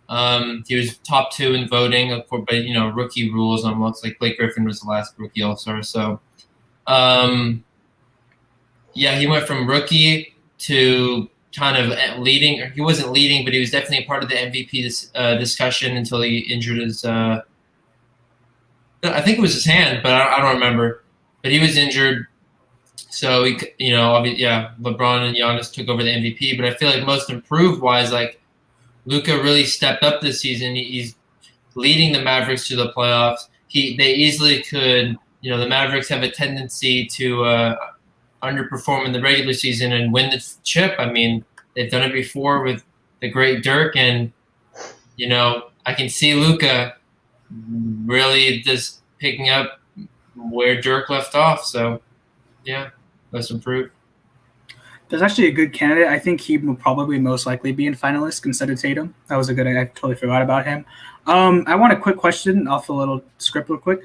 He was top 2 in voting, of course, but rookie rules almost. Like Blake Griffin was the last rookie all-star. So, he went from rookie to kind of leading. He wasn't leading, but he was definitely a part of the MVP discussion until he injured his. I think it was his hand, but I don't remember. But he was injured. So, LeBron and Giannis took over the MVP. But I feel like most improved wise, like Luka really stepped up this season. He's leading the Mavericks to the playoffs. They easily could. The Mavericks have a tendency to underperform in the regular season and win the chip. I mean, they've done it before with the great Dirk, and I can see Luka really just picking up where Dirk left off. So, yeah, most improved. There's actually a good candidate. I think he will probably most likely be in finalists instead of Tatum. That was a good. I totally forgot about him. I want a quick question off the little script real quick.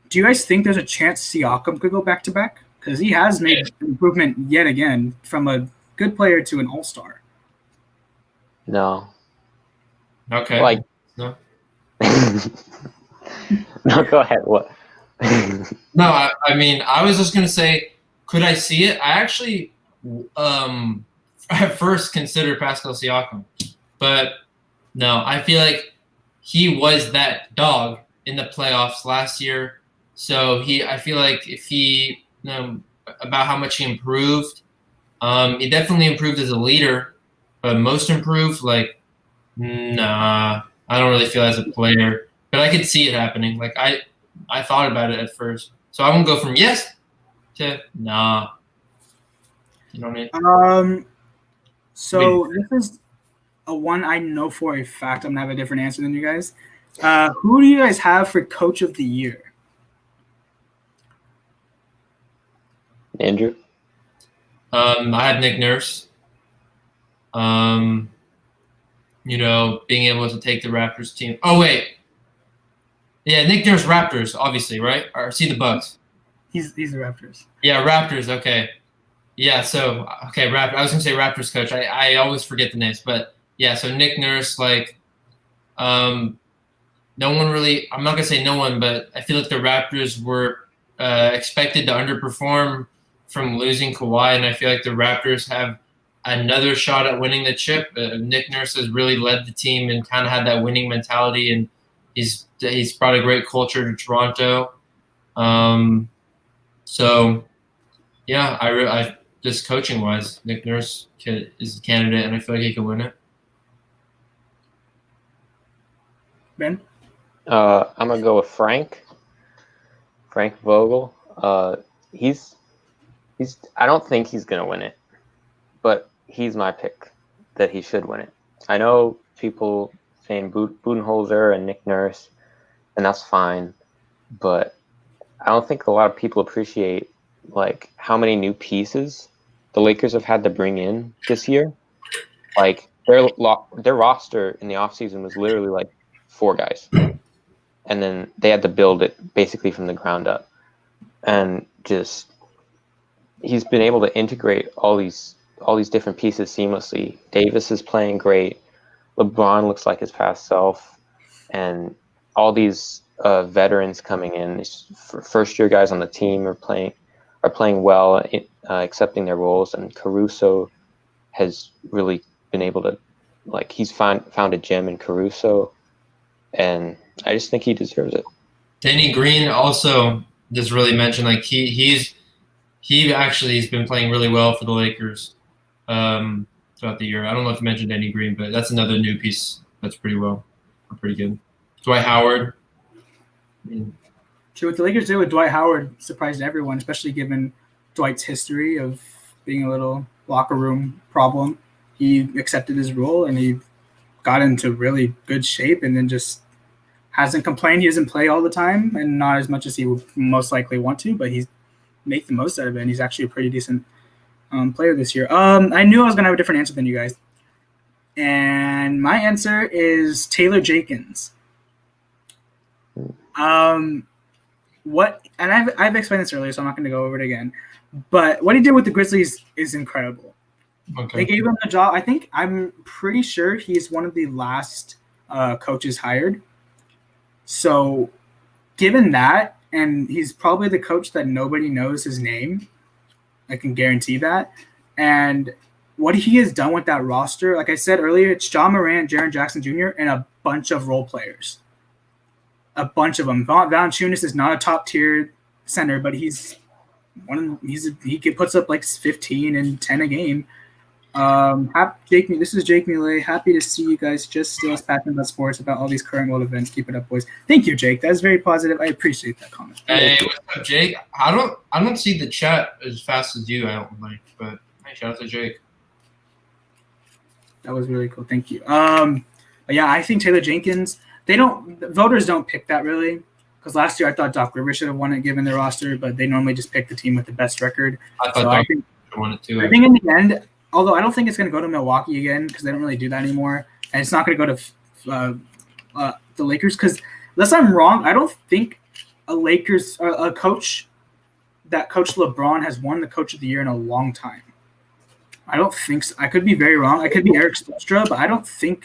Do you guys think there's a chance Siakam could go back-to-back? Because he has made improvement yet again from a good player to an all-star. No. Okay. No. No, go ahead. What? No, I mean, I was just going to say, could I see it? I actually at first considered Pascal Siakam. But no, I feel like he was that dog in the playoffs last year. So I feel like if he about how much he improved. He definitely improved as a leader, but most improved, like, nah, I don't really feel as a player. But I could see it happening. Like I thought about it at first, so I won't go from yes to nah. You know what I mean? So this is a one I know for a fact. I'm gonna have a different answer than you guys. Who do you guys have for Coach of the Year? Andrew? I have Nick Nurse. Being able to take the Raptors team. Oh wait, yeah, Nick Nurse Raptors, obviously, right? Or see the Bucks. He's the Raptors. Yeah, Raptors. Okay. Yeah. So okay, I was gonna say Raptors coach. I always forget the names, but yeah. So Nick Nurse, like, no one really. I'm not gonna say no one, but I feel like the Raptors were expected to underperform from losing Kawhi, and I feel like the Raptors have another shot at winning the chip. Nick Nurse has really led the team and kind of had that winning mentality, and he's brought a great culture to Toronto. So yeah, I just coaching wise, Nick Nurse is a candidate, and I feel like he can win it. Ben? I'm gonna go with Frank Vogel. He's I don't think he's gonna win it, but he's my pick that he should win it. I know people saying Budenholzer and Nick Nurse, and that's fine, but I don't think a lot of people appreciate like how many new pieces the Lakers have had to bring in this year. Like their roster in the offseason was literally like 4 guys, and then they had to build it basically from the ground up, and just he's been able to integrate all these different pieces seamlessly. Davis is playing great. LeBron looks like his past self, and all these veterans coming in, first-year guys on the team are playing well, accepting their roles. And Caruso has really been able to, like, he's found a gem in Caruso, and I just think he deserves it. Danny Green also just really mentioned, like, he's been playing really well for the Lakers throughout the year. I don't know if you mentioned Danny Green, but that's another new piece that's pretty good. Dwight Howard. So what the Lakers did with Dwight Howard surprised everyone, especially given Dwight's history of being a little locker room problem. He accepted his role and he got into really good shape, and then just hasn't complained. He doesn't play all the time and not as much as he would most likely want to, but he's make the most out of it, and he's actually a pretty decent player this year. I knew I was going to have a different answer than you guys. And my answer is Taylor Jenkins. I've explained this earlier, so I'm not going to go over it again. But what he did with the Grizzlies is incredible. Okay. They gave him the job. I'm pretty sure he's one of the last coaches hired. So given that, and he's probably the coach that nobody knows his name, I can guarantee that. And what he has done with that roster, like I said earlier, it's John Morant, Jaren Jackson Jr., and a bunch of role players. A bunch of them. Valanciunas is not a top-tier center, but he puts up like 15 and 10 a game. This is Jake Millet. Happy to see you guys just still as passionate about sports, about all these current world events. Keep it up, boys. Thank you, Jake. That's very positive. I appreciate that comment. Hey, what's up, Jake? I don't see the chat as fast as you. I don't think, but hey, shout out to Jake. That was really cool. Thank you. Yeah, I think Taylor Jenkins. Voters don't pick that really, because last year I thought Doc Rivers should have won it given their roster, but they normally just pick the team with the best record. I thought Doc should have won it too. I think in the end, although I don't think it's going to go to Milwaukee again because they don't really do that anymore, and it's not going to go to the Lakers because, unless I'm wrong, I don't think a coach that coached LeBron has won the Coach of the Year in a long time. I don't think so. I could be very wrong. I could be Eric Spoelstra, but I don't think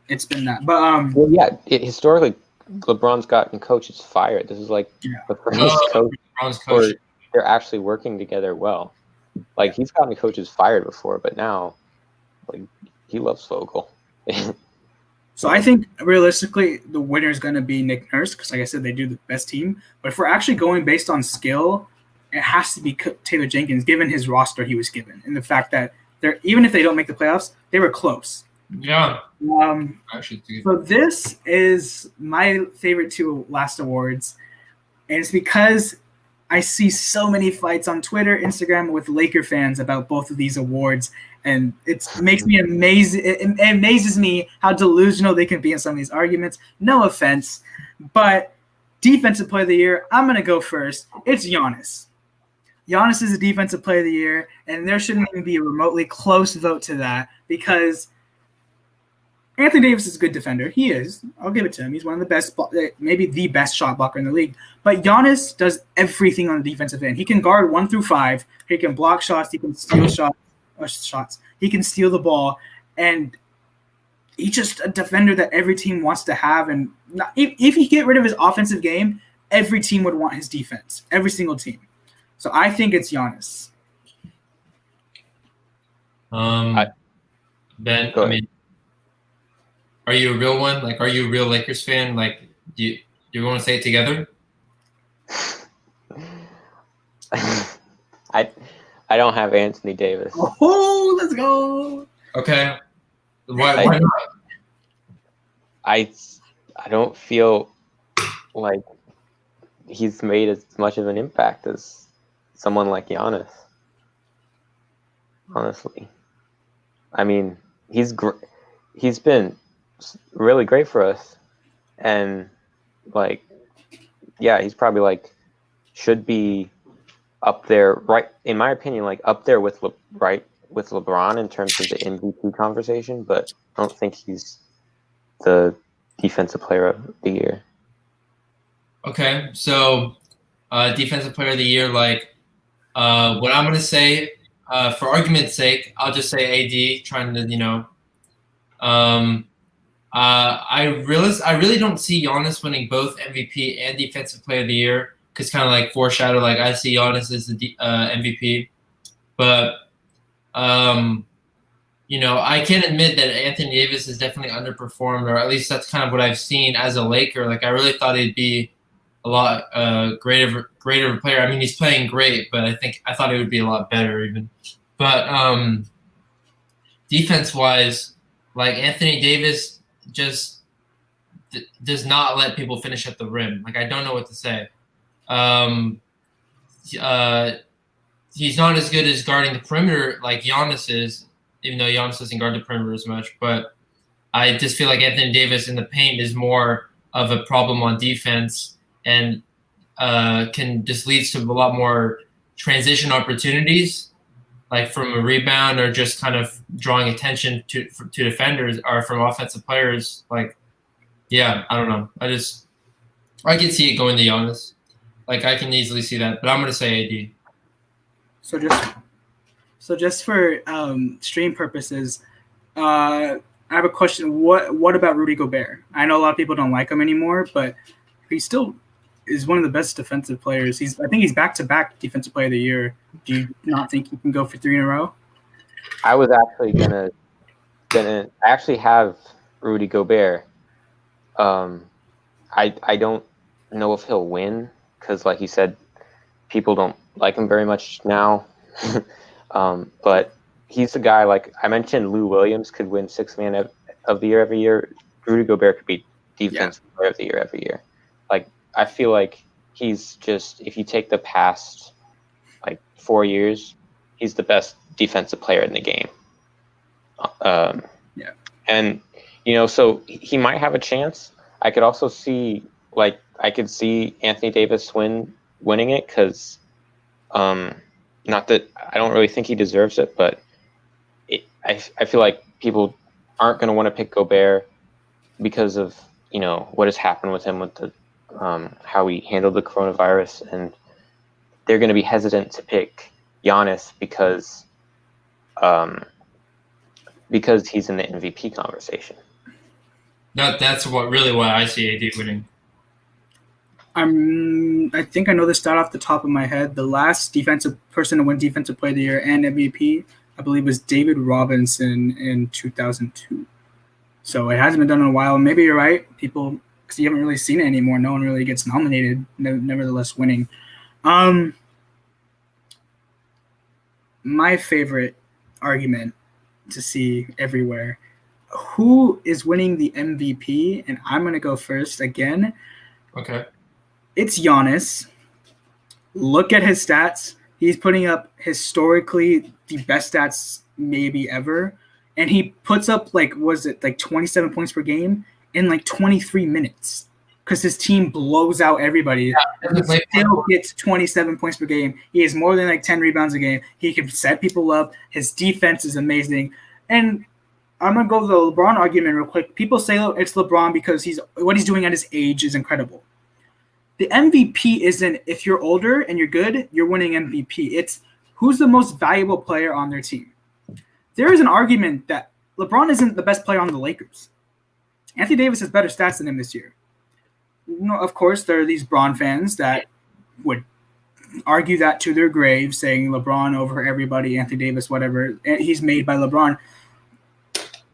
it's been that. But well, yeah, historically, LeBron's gotten coaches fired. This is like the first coach where they're actually working together well. Like, he's gotten coaches fired before, but now, like, he loves Vogel. So I think realistically the winner is going to be Nick Nurse because, like I said, they do the best team. But if we're actually going based on skill, it has to be Taylor Jenkins, given his roster he was given, and the fact that even if they don't make the playoffs, they were close. Yeah. So this is my favorite two last awards, and it's because I see so many fights on Twitter, Instagram with Laker fans about both of these awards, and it makes me amazed. It amazes me how delusional they can be in some of these arguments. No offense, but Defensive Player of the Year, I'm going to go first. It's Giannis. Giannis is a Defensive Player of the Year, and there shouldn't even be a remotely close vote to that because Anthony Davis is a good defender. He is. I'll give it to him. He's one of the best, maybe the best shot blocker in the league. But Giannis does everything on the defensive end. He can guard 1 through 5. He can block shots. He can steal shots. He can steal the ball. And he's just a defender that every team wants to have. And if he get rid of his offensive game, every team would want his defense. Every single team. So I think it's Giannis. Ben, I mean, are you a real one? Like, are you a real Lakers fan? Like, do you want to say it together? I don't have Anthony Davis. Oh, let's go. Okay. Why not? I don't feel like he's made as much of an impact as someone like Giannis. Honestly, I mean, he's been really great for us, and like, yeah, he's probably like should be up there, right? In my opinion, like up there with with LeBron in terms of the MVP conversation, but I don't think he's the Defensive Player of the Year. Okay, so Defensive Player of the Year, like what I'm gonna say, for argument's sake, I'll just say AD, trying to I really don't see Giannis winning both MVP and Defensive Player of the Year, because kind of like foreshadow, like I see Giannis as the MVP, but I can admit that Anthony Davis has definitely underperformed, or at least that's kind of what I've seen as a Laker. Like I really thought he'd be a lot greater of a player. I mean, he's playing great, but I thought he would be a lot better even. But defense wise, like Anthony Davis just does not let people finish at the rim. Like I don't know what to say. He's not as good as guarding the perimeter like Giannis is, even though Giannis doesn't guard the perimeter as much. But I just feel like Anthony Davis in the paint is more of a problem on defense, and can just leads to a lot more transition opportunities, like from a rebound or just kind of drawing attention to defenders or from offensive players. Like, yeah, I don't know. I can see it going to Giannis. Like I can easily see that, but I'm going to say AD. So just for stream purposes, I have a question. What about Rudy Gobert? I know a lot of people don't like him anymore, but he still is one of the best defensive players. I think he's back-to-back Defensive Player of the Year. Do you not think he can go for 3 in a row? I was actually gonna I actually have Rudy Gobert. I don't know if he'll win because, like you said, people don't like him very much now. But he's the guy. Like I mentioned, Lou Williams could win 6th Man of the Year every year. Rudy Gobert could be Defensive Player of the Year every year. Like I feel like he's just, if you take the past like 4 years, he's the best defensive player in the game. And so he might have a chance. I could also see Anthony Davis winning it because, not that I don't really think he deserves it, but I feel like people aren't going to want to pick Gobert because of what has happened with him with the how he handled the coronavirus, and they're going to be hesitant to pick Giannis because he's in the MVP conversation. That's why I see AD winning. I think I know this stat off the top of my head. The last defensive person to win Defensive Player of the Year and MVP, I believe, was David Robinson in 2002. So it hasn't been done in a while. Maybe you're right. People, because you haven't really seen it anymore, no one really gets nominated, nevertheless winning. my favorite argument to see everywhere. Who is winning the MVP? And I'm going to go first again. Okay. It's Giannis. Look at his stats. He's putting up historically the best stats maybe ever. And he puts up, 27 points per game in 23 minutes. Because his team blows out everybody. Yeah, he still gets 27 points per game. He has more than 10 rebounds a game. He can set people up. His defense is amazing. And I'm going to go to the LeBron argument real quick. People say it's LeBron because what he's doing at his age is incredible. The MVP isn't if you're older and you're good, you're winning MVP. It's who's the most valuable player on their team. There is an argument that LeBron isn't the best player on the Lakers. Anthony Davis has better stats than him this year. Of course, there are these Bron fans that would argue that to their grave, saying LeBron over everybody, Anthony Davis, whatever. He's made by LeBron.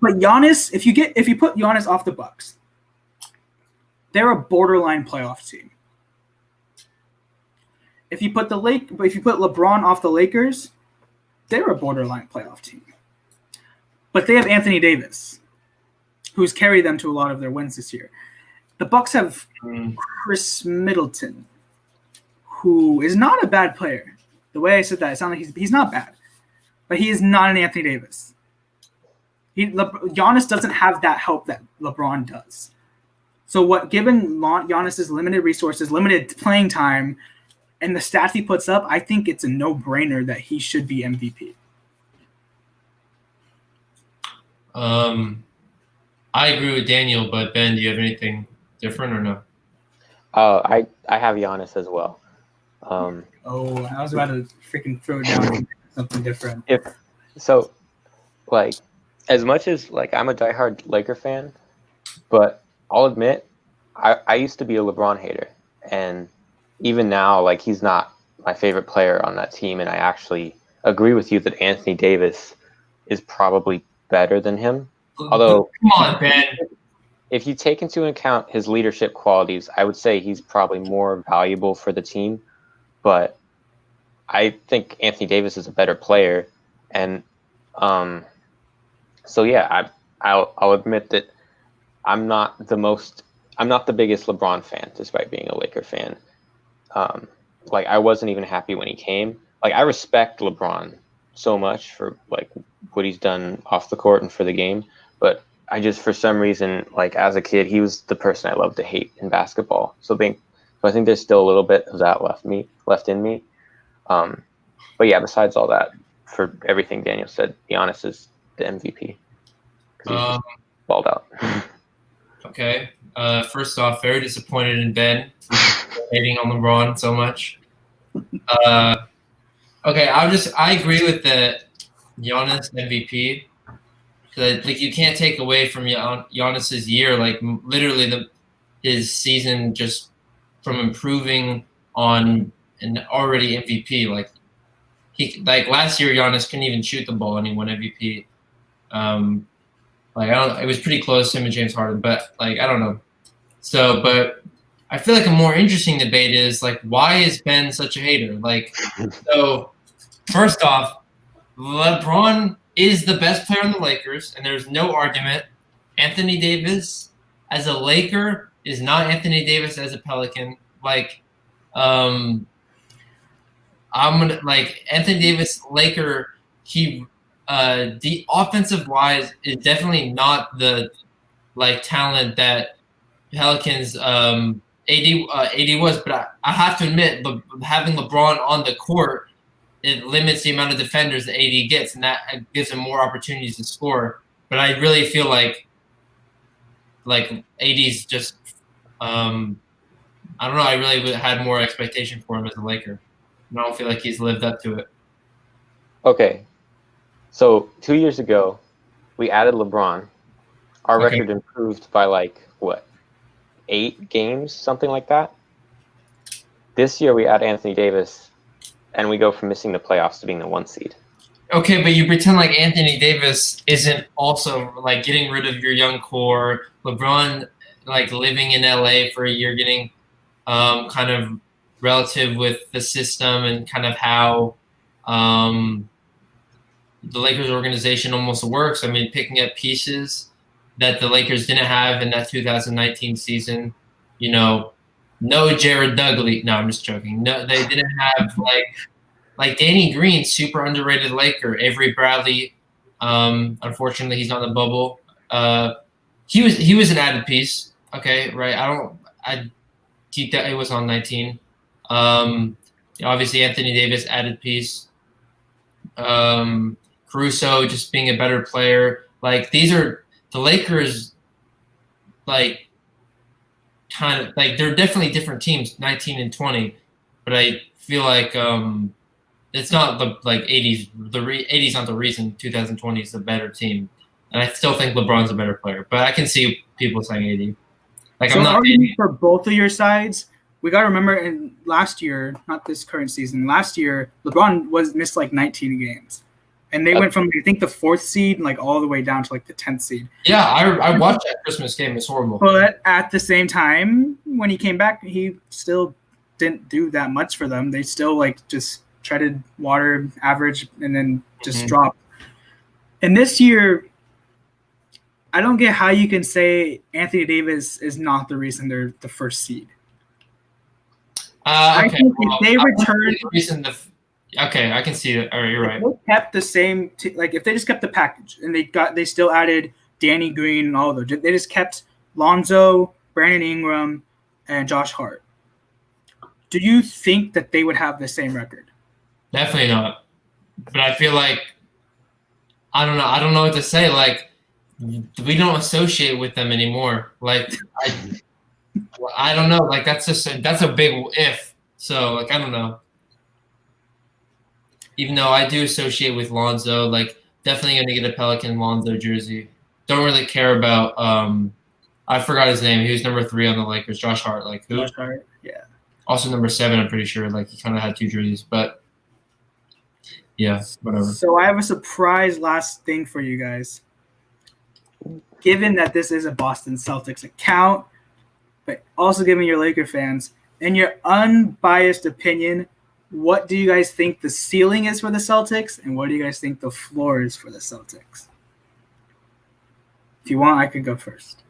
But Giannis, if you put Giannis off the Bucks, they're a borderline playoff team. If you put LeBron off the Lakers, they're a borderline playoff team. But they have Anthony Davis, who's carried them to a lot of their wins this year. The Bucks have Chris Middleton, who is not a bad player. The way I said that, it sounded like he's not bad, but he is not an Anthony Davis. Giannis doesn't have that help that LeBron does. So given Giannis's limited resources, limited playing time, and the stats he puts up, I think it's a no-brainer that he should be MVP. I agree with Daniel, but Ben, do you have anything different or no? I have Giannis as well. I was about to freaking throw down something different. As much as I'm a diehard Laker fan, but I'll admit I used to be a LeBron hater, and even now he's not my favorite player on that team, and I actually agree with you that Anthony Davis is probably better than him. Although, come on, Ben. If you take into account his leadership qualities, I would say he's probably more valuable for the team. But I think Anthony Davis is a better player, and so yeah, I'll admit that I'm not the biggest LeBron fan, despite being a Laker fan. I wasn't even happy when he came. I respect LeBron so much for what he's done off the court and for the game, but I just, for some reason, as a kid, he was the person I loved to hate in basketball. So I think there's still a little bit of that left in me. But yeah, besides all that, for everything Daniel said, Giannis is the MVP. He's balled out. Okay. First off, very disappointed in Ben hating on LeBron so much. Okay, I agree with the Giannis MVP. Because you can't take away from Giannis's year, literally his season just from improving on an already MVP. Last year, Giannis couldn't even shoot the ball and he won MVP. It was pretty close to him and James Harden, but I don't know. So, but I feel a more interesting debate is why is Ben such a hater? So first off, LeBron is the best player on the Lakers, and there's no argument. Anthony Davis as a Laker is not Anthony Davis as a Pelican. I'm gonna Anthony Davis Laker. He the offensive wise is definitely not the talent that Pelicans AD was, but I have to admit, having LeBron on the court, it limits the amount of defenders that AD gets, and that gives him more opportunities to score. But I really feel like AD's just I don't know. I really had more expectation for him as a Laker. I don't feel like he's lived up to it. Okay, so 2 years ago, we added LeBron. Our record improved by 8 games, something like that. This year we add Anthony Davis, and we go from missing the playoffs to being the 1 seed. Okay, but you pretend Anthony Davis isn't also getting rid of your young core. LeBron living in LA for a year, getting kind of relative with the system and kind of how the Lakers organization almost works. I mean, picking up pieces that the Lakers didn't have in that 2019 season. No Jared Dudley. No, I'm just joking. No, they didn't have like Danny Green, super underrated Laker. Avery Bradley, unfortunately, he's on the bubble. He was an added piece. Okay, right. I keep that it was on 19. Obviously, Anthony Davis added piece. Caruso just being a better player. Like these are the Lakers. Like kind of like they're definitely different teams, 19 and 20. But I feel like it's not the 80s. The 80s not the reason 2020 is the better team, and I still think LeBron's a better player. But I can see people saying 80. Like so I'm not for both of your sides. We got to remember in last year, not this current season, last year, LeBron missed like 19 games. And they went from, I think, the 4th seed like all the way down to like the 10th seed. Yeah, I watched that Christmas game. It's horrible. But at the same time, when he came back, he still didn't do that much for them. They still like just treaded water, average, and then just dropped. And this year, I don't get how you can say Anthony Davis is not the reason they're the 1st seed. I think if they return, okay, I can see it. All right, you're right. If they kept the same, if they just kept the package and they still added Danny Green and all of those. They just kept Lonzo, Brandon Ingram, and Josh Hart. Do you think that they would have the same record? Definitely not. But I feel like I don't know. I don't know what to say. Like we don't associate with them anymore. Like I don't know. Like that's a big if. So like I don't know. Even though I do associate with Lonzo, like definitely gonna get a Pelican Lonzo jersey. Don't really care about I forgot his name. He was number 3 on the Lakers. Josh Hart. Like who? Josh Hart. Yeah. Also number 7. I'm pretty sure. Like he kind of had 2 jerseys, but yeah, whatever. So I have a surprise last thing for you guys. Given that this is a Boston Celtics account, but also giving your Laker fans, in your unbiased opinion, what do you guys think the ceiling is for the Celtics, and what do you guys think the floor is for the Celtics? If you want, I could go first.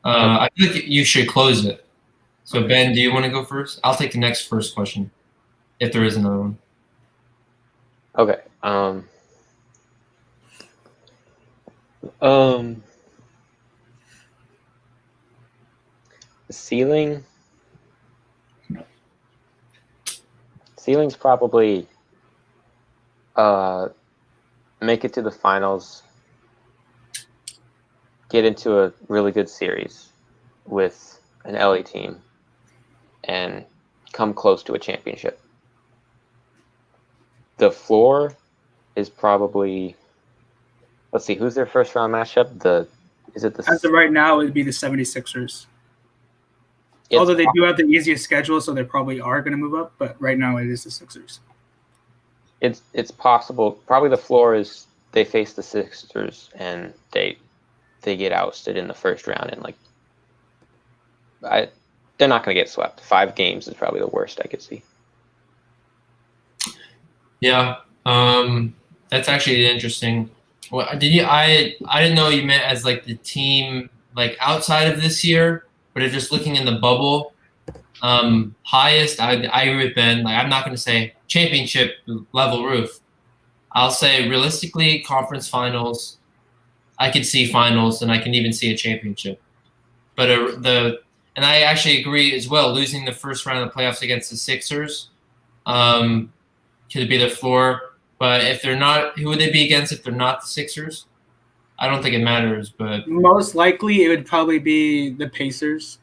I think you should close it. So, okay. Ben, do you want to go first? I'll take the first question, if there is another one. Okay. The ceiling's probably make it to the finals, get into a really good series with an LA team, and come close to a championship. The floor is probably, let's see, who's their first round matchup? As of right now, it would be the 76ers. Although they do have the easiest schedule, so they probably are going to move up, but right now it is the Sixers. It's possible. Probably the floor is they face the Sixers and they get ousted in the first round, and they're not going to get swept. 5 games is probably the worst I could see. Yeah, that's actually interesting. Well, I didn't know you meant as like the team like outside of this year, but if just looking in the bubble, highest. I agree with Ben. Like I'm not going to say championship level roof. I'll say realistically conference finals. I could see finals, and I can even see a championship. But and I actually agree as well. Losing the first round of the playoffs against the Sixers could be the floor. But if they're not, who would they be against if they're not the Sixers? I don't think it matters. But most likely, it would probably be the Pacers.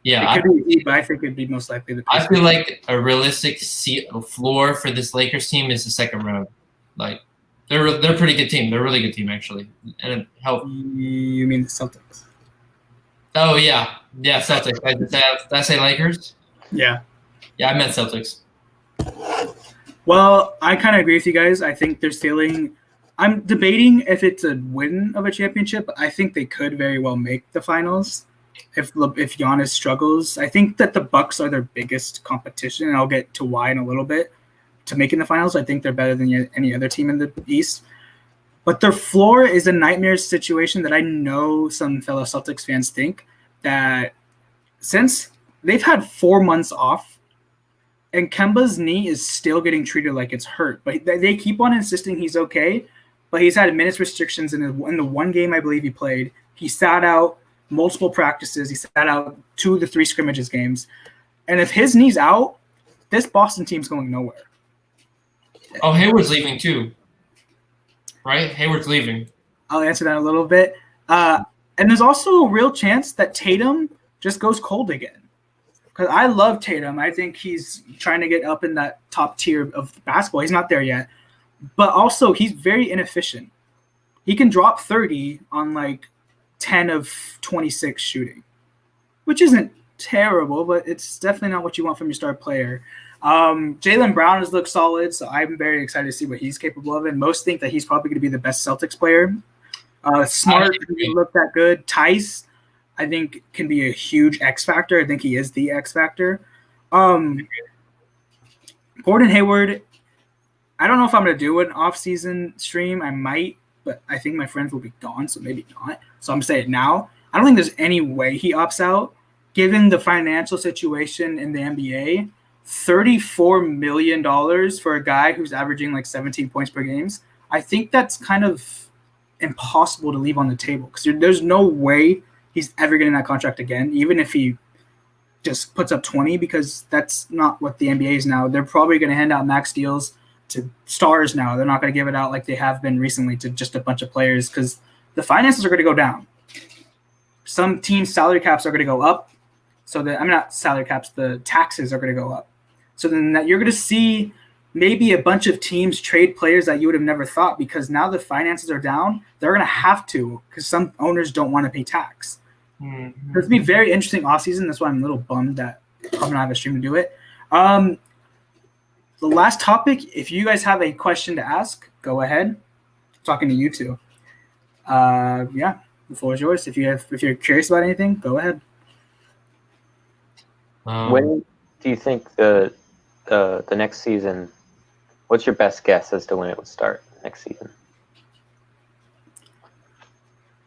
Yeah, it could be, but I think it'd be most likely the Pacers. I feel like a realistic floor for this Lakers team is the second round. Like they're a pretty good team. They're a really good team actually, and it helped. You mean the Celtics? Oh yeah, Celtics. Did I say Lakers? Yeah. Yeah, I meant Celtics. Well, I kind of agree with you guys. I think they're sailing. I'm debating if it's a win of a championship. I think they could very well make the finals if Giannis struggles. I think that the Bucks are their biggest competition, and I'll get to why in a little bit. to making the finals. I think they're better than any other team in the East. But their floor is a nightmare situation that I know some fellow Celtics fans think that since they've had 4 months off and Kemba's knee is still getting treated like it's hurt. But they keep on insisting he's okay, but he's had minutes restrictions in the one game I believe he played. He sat out multiple practices. He sat out 2 of the 3 scrimmages games. And if his knee's out, this Boston team's going nowhere. Oh, Hayward's leaving too. Right? Hayward's leaving. I'll answer that in a little bit. And there's also a real chance that Tatum just goes cold again. Because I love Tatum. I think he's trying to get up in that top tier of basketball. He's not there yet. But also, he's very inefficient. He can drop 30 on like 10 of 26 shooting, which isn't terrible, but it's definitely not what you want from your star player. Jalen Brown has looked solid, so I'm very excited to see what he's capable of. And most think that he's probably going to be the best Celtics player. Smart didn't look that good. Tice, I think, can be a huge X factor. I think he is the X factor. Gordon Hayward, I don't know if I'm going to do an off-season stream. I might, but I think my friends will be gone, so maybe not. So I'm saying it now. I don't think there's any way he opts out. Given the financial situation in the NBA, $34 million for a guy who's averaging like 17 points per game, I think that's kind of impossible to leave on the table because there's no way he's ever getting that contract again, even if he just puts up 20, because that's not what the NBA is now. They're probably going to hand out max deals to stars now. They're not going to give it out like they have been recently to just a bunch of players because the finances are going to go down. Some teams' salary caps are going to go up. So not salary caps, the taxes are going to go up. So then that you're going to see maybe a bunch of teams trade players that you would have never thought because now the finances are down. They're going to have to because some owners don't want to pay tax. Mm-hmm. So it's going to be very interesting offseason. That's why I'm a little bummed that I'm going to have a stream to do it. The last topic, if you guys have a question to ask, go ahead. I'm talking to you two. The floor is yours. If you're curious about anything, go ahead. When do you think the next season? What's your best guess as to when it would start next season?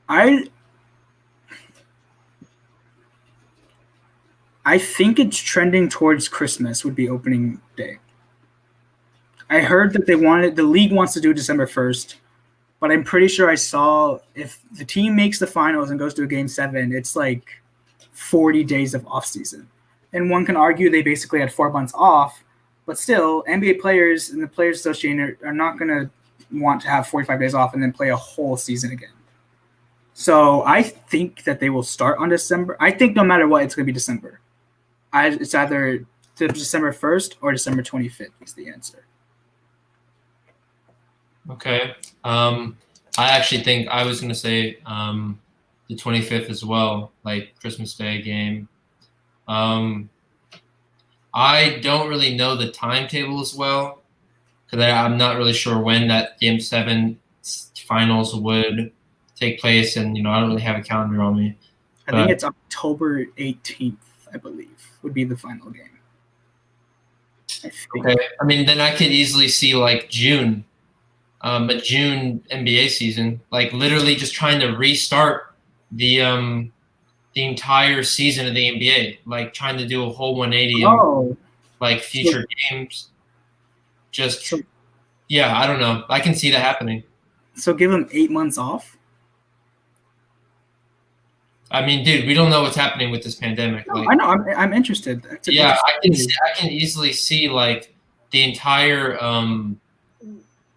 I think it's trending towards Christmas would be opening day. I heard that the league wants to do December 1st, but I'm pretty sure I saw if the team makes the finals and goes to a game 7, it's like 40 days of off season. And one can argue they basically had 4 months off, but still, NBA players and the Players Association are not going to want to have 45 days off and then play a whole season again. So I think that they will start on December. I think no matter what, it's going to be December. It's either December 1st or December 25th is the answer. Okay. I actually think I was going to say the 25th as well, like Christmas Day game. I don't really know the timetable as well because I'm not really sure when that Game 7 finals would take place, and I don't really have a calendar on me. I think it's October 18th, I believe, would be the final game. Okay, I mean then I could easily see like June, a June NBA season, like literally just trying to restart the entire season of the NBA, like trying to do a whole 180 like future games. I don't know. I can see that happening. So give them 8 months off? I mean, dude, we don't know what's happening with this pandemic. No, I know. I'm interested. I can easily see like the entire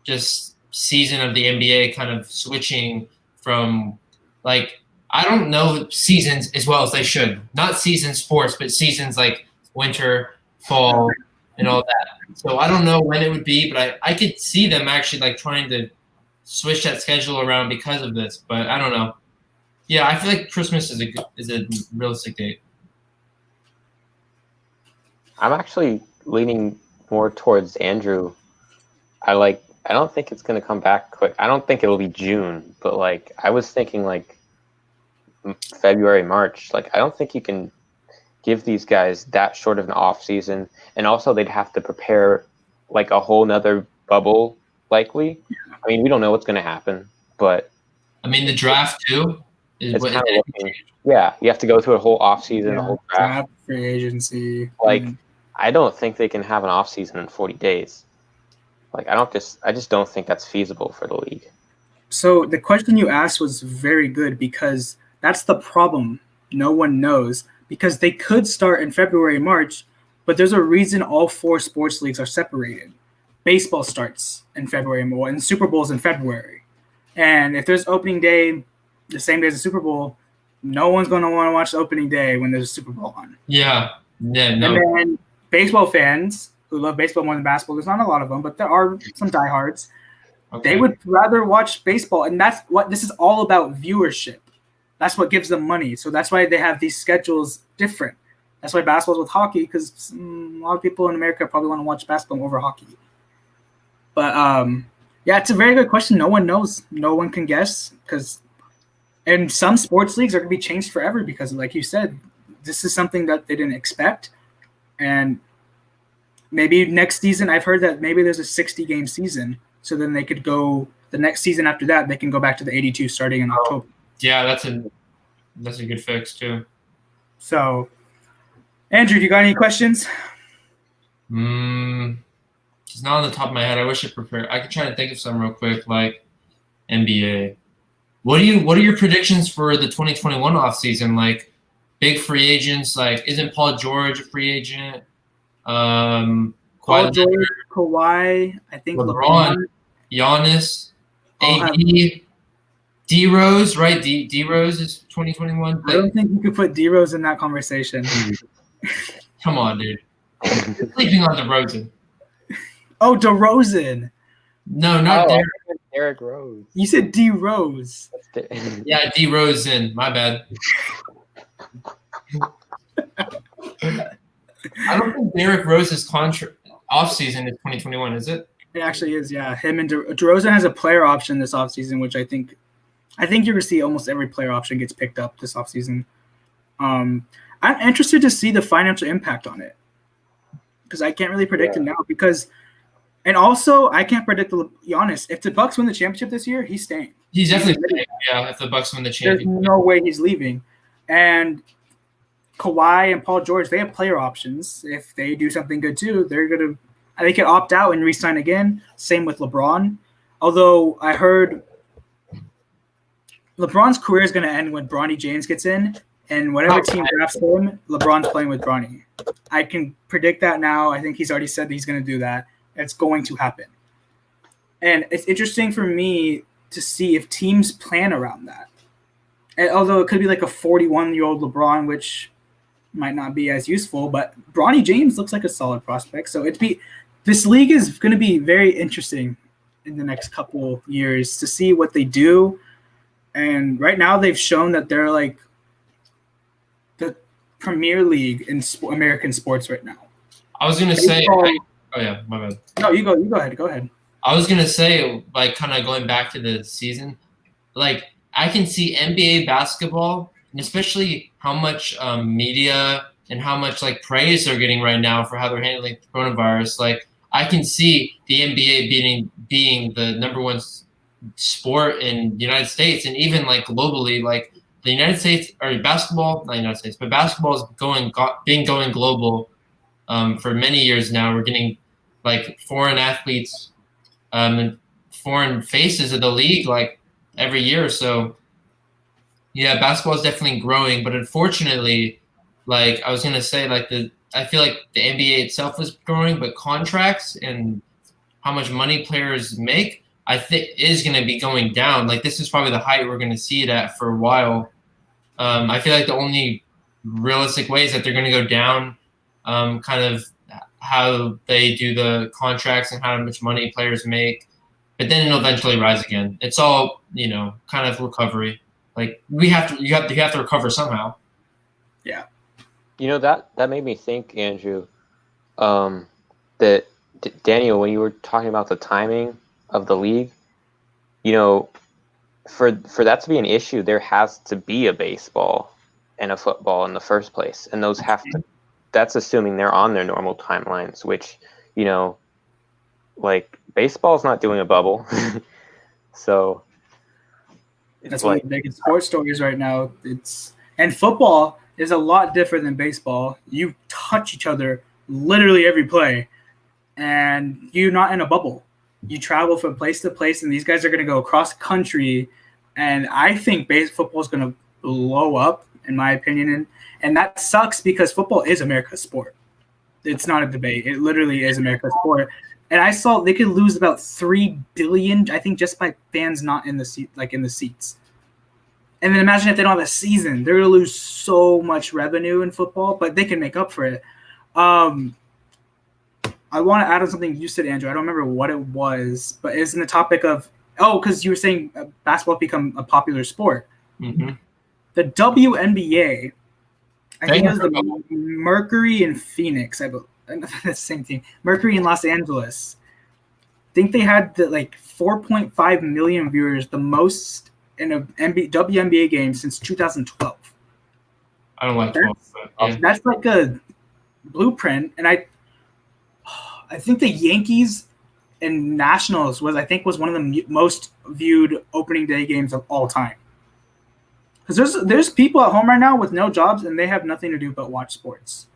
just season of the NBA kind of switching from like I don't know seasons as well as they should. Not season sports, but seasons like winter, fall, and all that. So I don't know when it would be, but I could see them actually like trying to switch that schedule around because of this. But I don't know. Yeah, I feel like Christmas is a realistic date. I'm actually leaning more towards Andrew. I don't think it's going to come back quick. I don't think it'll be June, but like I was thinking like February, March. Like I don't think you can give these guys that short of an off season, and also they'd have to prepare like a whole nother bubble likely. I mean, we don't know what's going to happen, but I mean, the draft too is it's what. kind of looking. Yeah, you have to go through a whole offseason, a whole draft. Free agency. Like, I don't think they can have an offseason in 40 days. Like, I just don't think that's feasible for the league. So the question you asked was very good because that's the problem. No one knows because they could start in February, March, but there's a reason all 4 sports leagues are separated. Baseball starts in February and Super Bowl's in February. And if there's opening day the same day as the Super Bowl, no one's going to want to watch the opening day when there's a Super Bowl on. Yeah, no. And then baseball fans who love baseball more than basketball, there's not a lot of them, but there are some diehards. Okay. They would rather watch baseball, and that's what this is all about, viewership. That's what gives them money. So that's why they have these schedules different. That's why basketball's with hockey, because a lot of people in America probably want to watch basketball over hockey. But, yeah, it's a very good question. No one knows. No one can guess and some sports leagues are going to be changed forever because, like you said, this is something that they didn't expect. And maybe next season, I've heard that maybe there's a 60-game season. So then they could go the next season after that. They can go back to the 82 starting in October. Yeah, that's a good fix too. So, Andrew, do you got any questions? It's not on the top of my head. I wish I prepared. I could try to think of some real quick, like NBA. What are your predictions for the 2021 offseason? Like big free agents. Like, isn't Paul George a free agent? Paul George, Kawhi, I think LeBron, Giannis, AD, D-Rose, right? D-Rose is 2021. I don't think you could put D-Rose in that conversation. Come on, dude. You're sleeping on DeRozan. Oh, DeRozan. No, not Derrick Rose. You said D-Rose. Yeah, DeRozan. My bad. I don't think Derrick Rose's contract offseason is 2021, is it? It actually is, yeah. Him and DeRozan has a player option this offseason, which I think you're going to see almost every player option gets picked up this offseason. I'm interested to see the financial impact on it because I can't really predict it now and also I can't predict Giannis. If the Bucks win the championship this year, he's staying. He's definitely staying, yeah, if the Bucks win the championship. There's no way he's leaving. And Kawhi and Paul George, they have player options. If they do something good too, they could opt out and re-sign again. Same with LeBron. Although I heard LeBron's career is going to end when Bronny James gets in, and whatever team drafts him, LeBron's playing with Bronny. I can predict that now. I think he's already said that he's going to do that. It's going to happen. And it's interesting for me to see if teams plan around that. And although it could be like a 41-year-old LeBron, which might not be as useful, but Bronny James looks like a solid prospect. So this league is going to be very interesting in the next couple years to see what they do. And right now they've shown that they're like the premier league in American sports right now. I was going to say, oh yeah, my bad. No, you go ahead. Go ahead. I was going to say, like, kind of going back to the season, like, I can see NBA basketball, and especially how much media and how much like praise they're getting right now for how they're handling the coronavirus. Like, I can see the NBA being the number one sport in the United States and even like globally. Like the United States or basketball, not United States, but basketball is going global for many years now. We're getting like foreign athletes and foreign faces of the league like every year. So yeah, basketball is definitely growing, but unfortunately, like I was gonna say, like I feel like the NBA itself is growing, but contracts and how much money players make, I think is gonna be going down. Like this is probably the height we're gonna see it at for a while. I feel like the only realistic way is that they're gonna go down, kind of how they do the contracts and how much money players make, but then it'll eventually rise again. It's all, kind of recovery. Like you have to recover somehow. Yeah. That made me think, Andrew, that Daniel, when you were talking about the timing of the league, for that to be an issue, there has to be a baseball and a football in the first place, and those have to. That's assuming they're on their normal timelines, which like baseball's not doing a bubble, so That's one of the biggest sports stories right now. And football is a lot different than baseball. You touch each other literally every play, and you're not in a bubble. You travel from place to place, and these guys are going to go across country. And I think football is going to blow up, in my opinion. And that sucks because football is America's sport. It's not a debate. It literally is America's sport. And I saw they could lose about $3 billion, I think, just by fans not in the seat, like in the seats. And then imagine if they don't have a season, they're going to lose so much revenue in football, but they can make up for it. I want to add on something you said, Andrew. I don't remember what it was, but it's in the topic of because you were saying basketball become a popular sport. Mm-hmm. The WNBA, I think it was the Mercury in Phoenix. I believe that's the same thing. Mercury in Los Angeles. I think they had 4.5 million viewers, the most in a WNBA game since 2012. I don't like 12. That's like a blueprint, and I think the Yankees and Nationals was one of the most viewed opening day games of all time. Because there's people at home right now with no jobs and they have nothing to do but watch sports.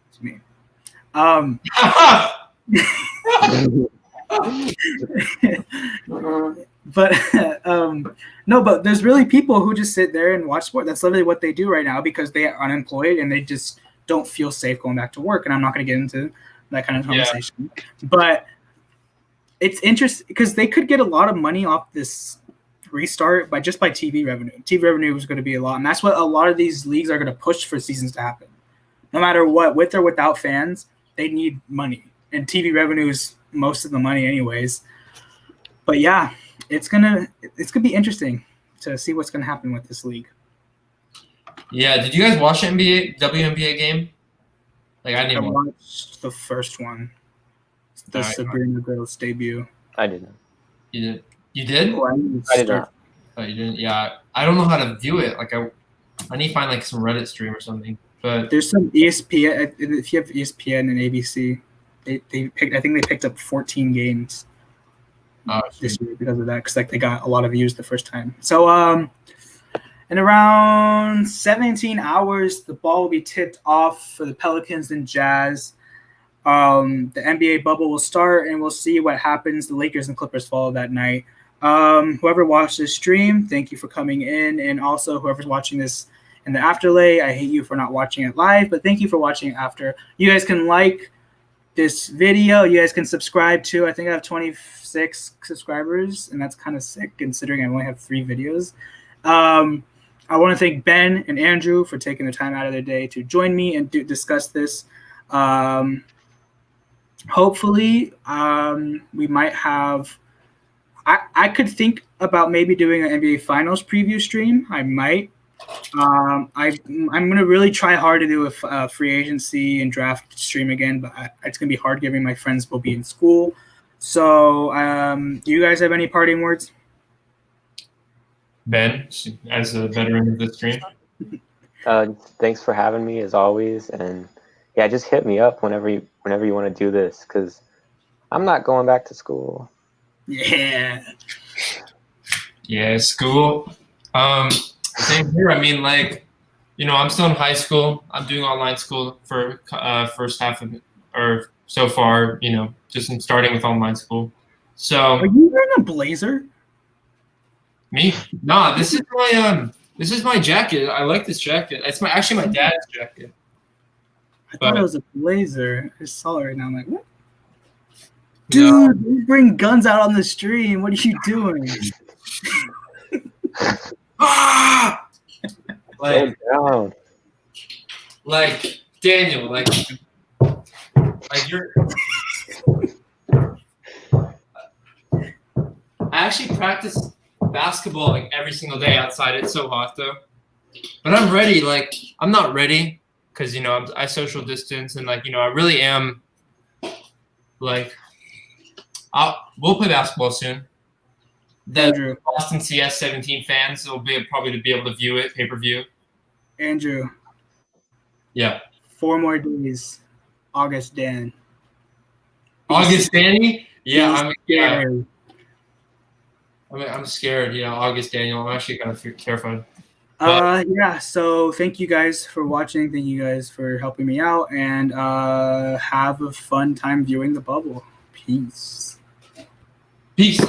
It's me. But no, but there's really people who just sit there and watch sport. That's literally what they do right now because they are unemployed and they just don't feel safe going back to work. And I'm not going to get into that kind of conversation. Yeah. But it's interesting because they could get a lot of money off this restart by TV revenue. TV revenue is going to be a lot. And that's what a lot of these leagues are going to push for seasons to happen. No matter what, with or without fans, they need money. And TV revenue is most of the money anyways. But yeah, it's gonna be interesting to see what's gonna happen with this league. Yeah, did you guys watch the WNBA game? Like I didn't watch the first one, the Sabrina girl's debut. I didn't. You did? Oh, I did not. Oh, you didn't? Yeah, I don't know how to view it. Like I need to find some Reddit stream or something. But there's some ESPN. If you have ESPN and ABC, they picked. I think they picked up 14 games. This year because of that, because they got a lot of views the first time. So in around 17 hours, the ball will be tipped off for the Pelicans and Jazz. The NBA bubble will start, and we'll see what happens. The Lakers and Clippers follow that night. Whoever watched this stream, thank you for coming in, and also whoever's watching this in the afterlay, I hate you for not watching it live, but thank you for watching it after. You guys can like this video. You guys can subscribe to. I think I have 26 subscribers, and that's kind of sick considering I only have 3 videos. I want to thank Ben and Andrew for taking the time out of their day to join me and discuss this. Hopefully, we might have. I could think about maybe doing an NBA Finals preview stream. I might. I'm going to really try hard to do a free agency and draft stream again, but it's going to be hard given my friends will be in school. So do you guys have any parting words? Ben, as a veteran of the stream. Thanks for having me as always. And yeah, just hit me up whenever you want to do this because I'm not going back to school. Yeah. Yeah, school. Same here. I mean, I'm still in high school. I'm doing online school for first half of it, or so far, just starting with online school. So are you wearing a blazer? Me? Nah, this is my jacket. I like this jacket. It's actually my dad's jacket. I thought it was a blazer. I saw it right now. I'm like, what? Dude, you bring guns out on the stream. What are you doing? Like Daniel, like you're. I actually practice basketball every single day outside. It's so hot though, but I'm ready. I'm not ready because I social distance and I really am. We'll play basketball soon. The Boston CS 17 fans will probably be able to view it pay-per-view. Andrew. Yeah. 4 more days. August Dan. August Danny? Yeah, Scary. I'm scared. Yeah, August Daniel. I'm actually kind of terrified. Yeah, so thank you guys for watching. Thank you guys for helping me out, and have a fun time viewing the bubble. Peace. Peace.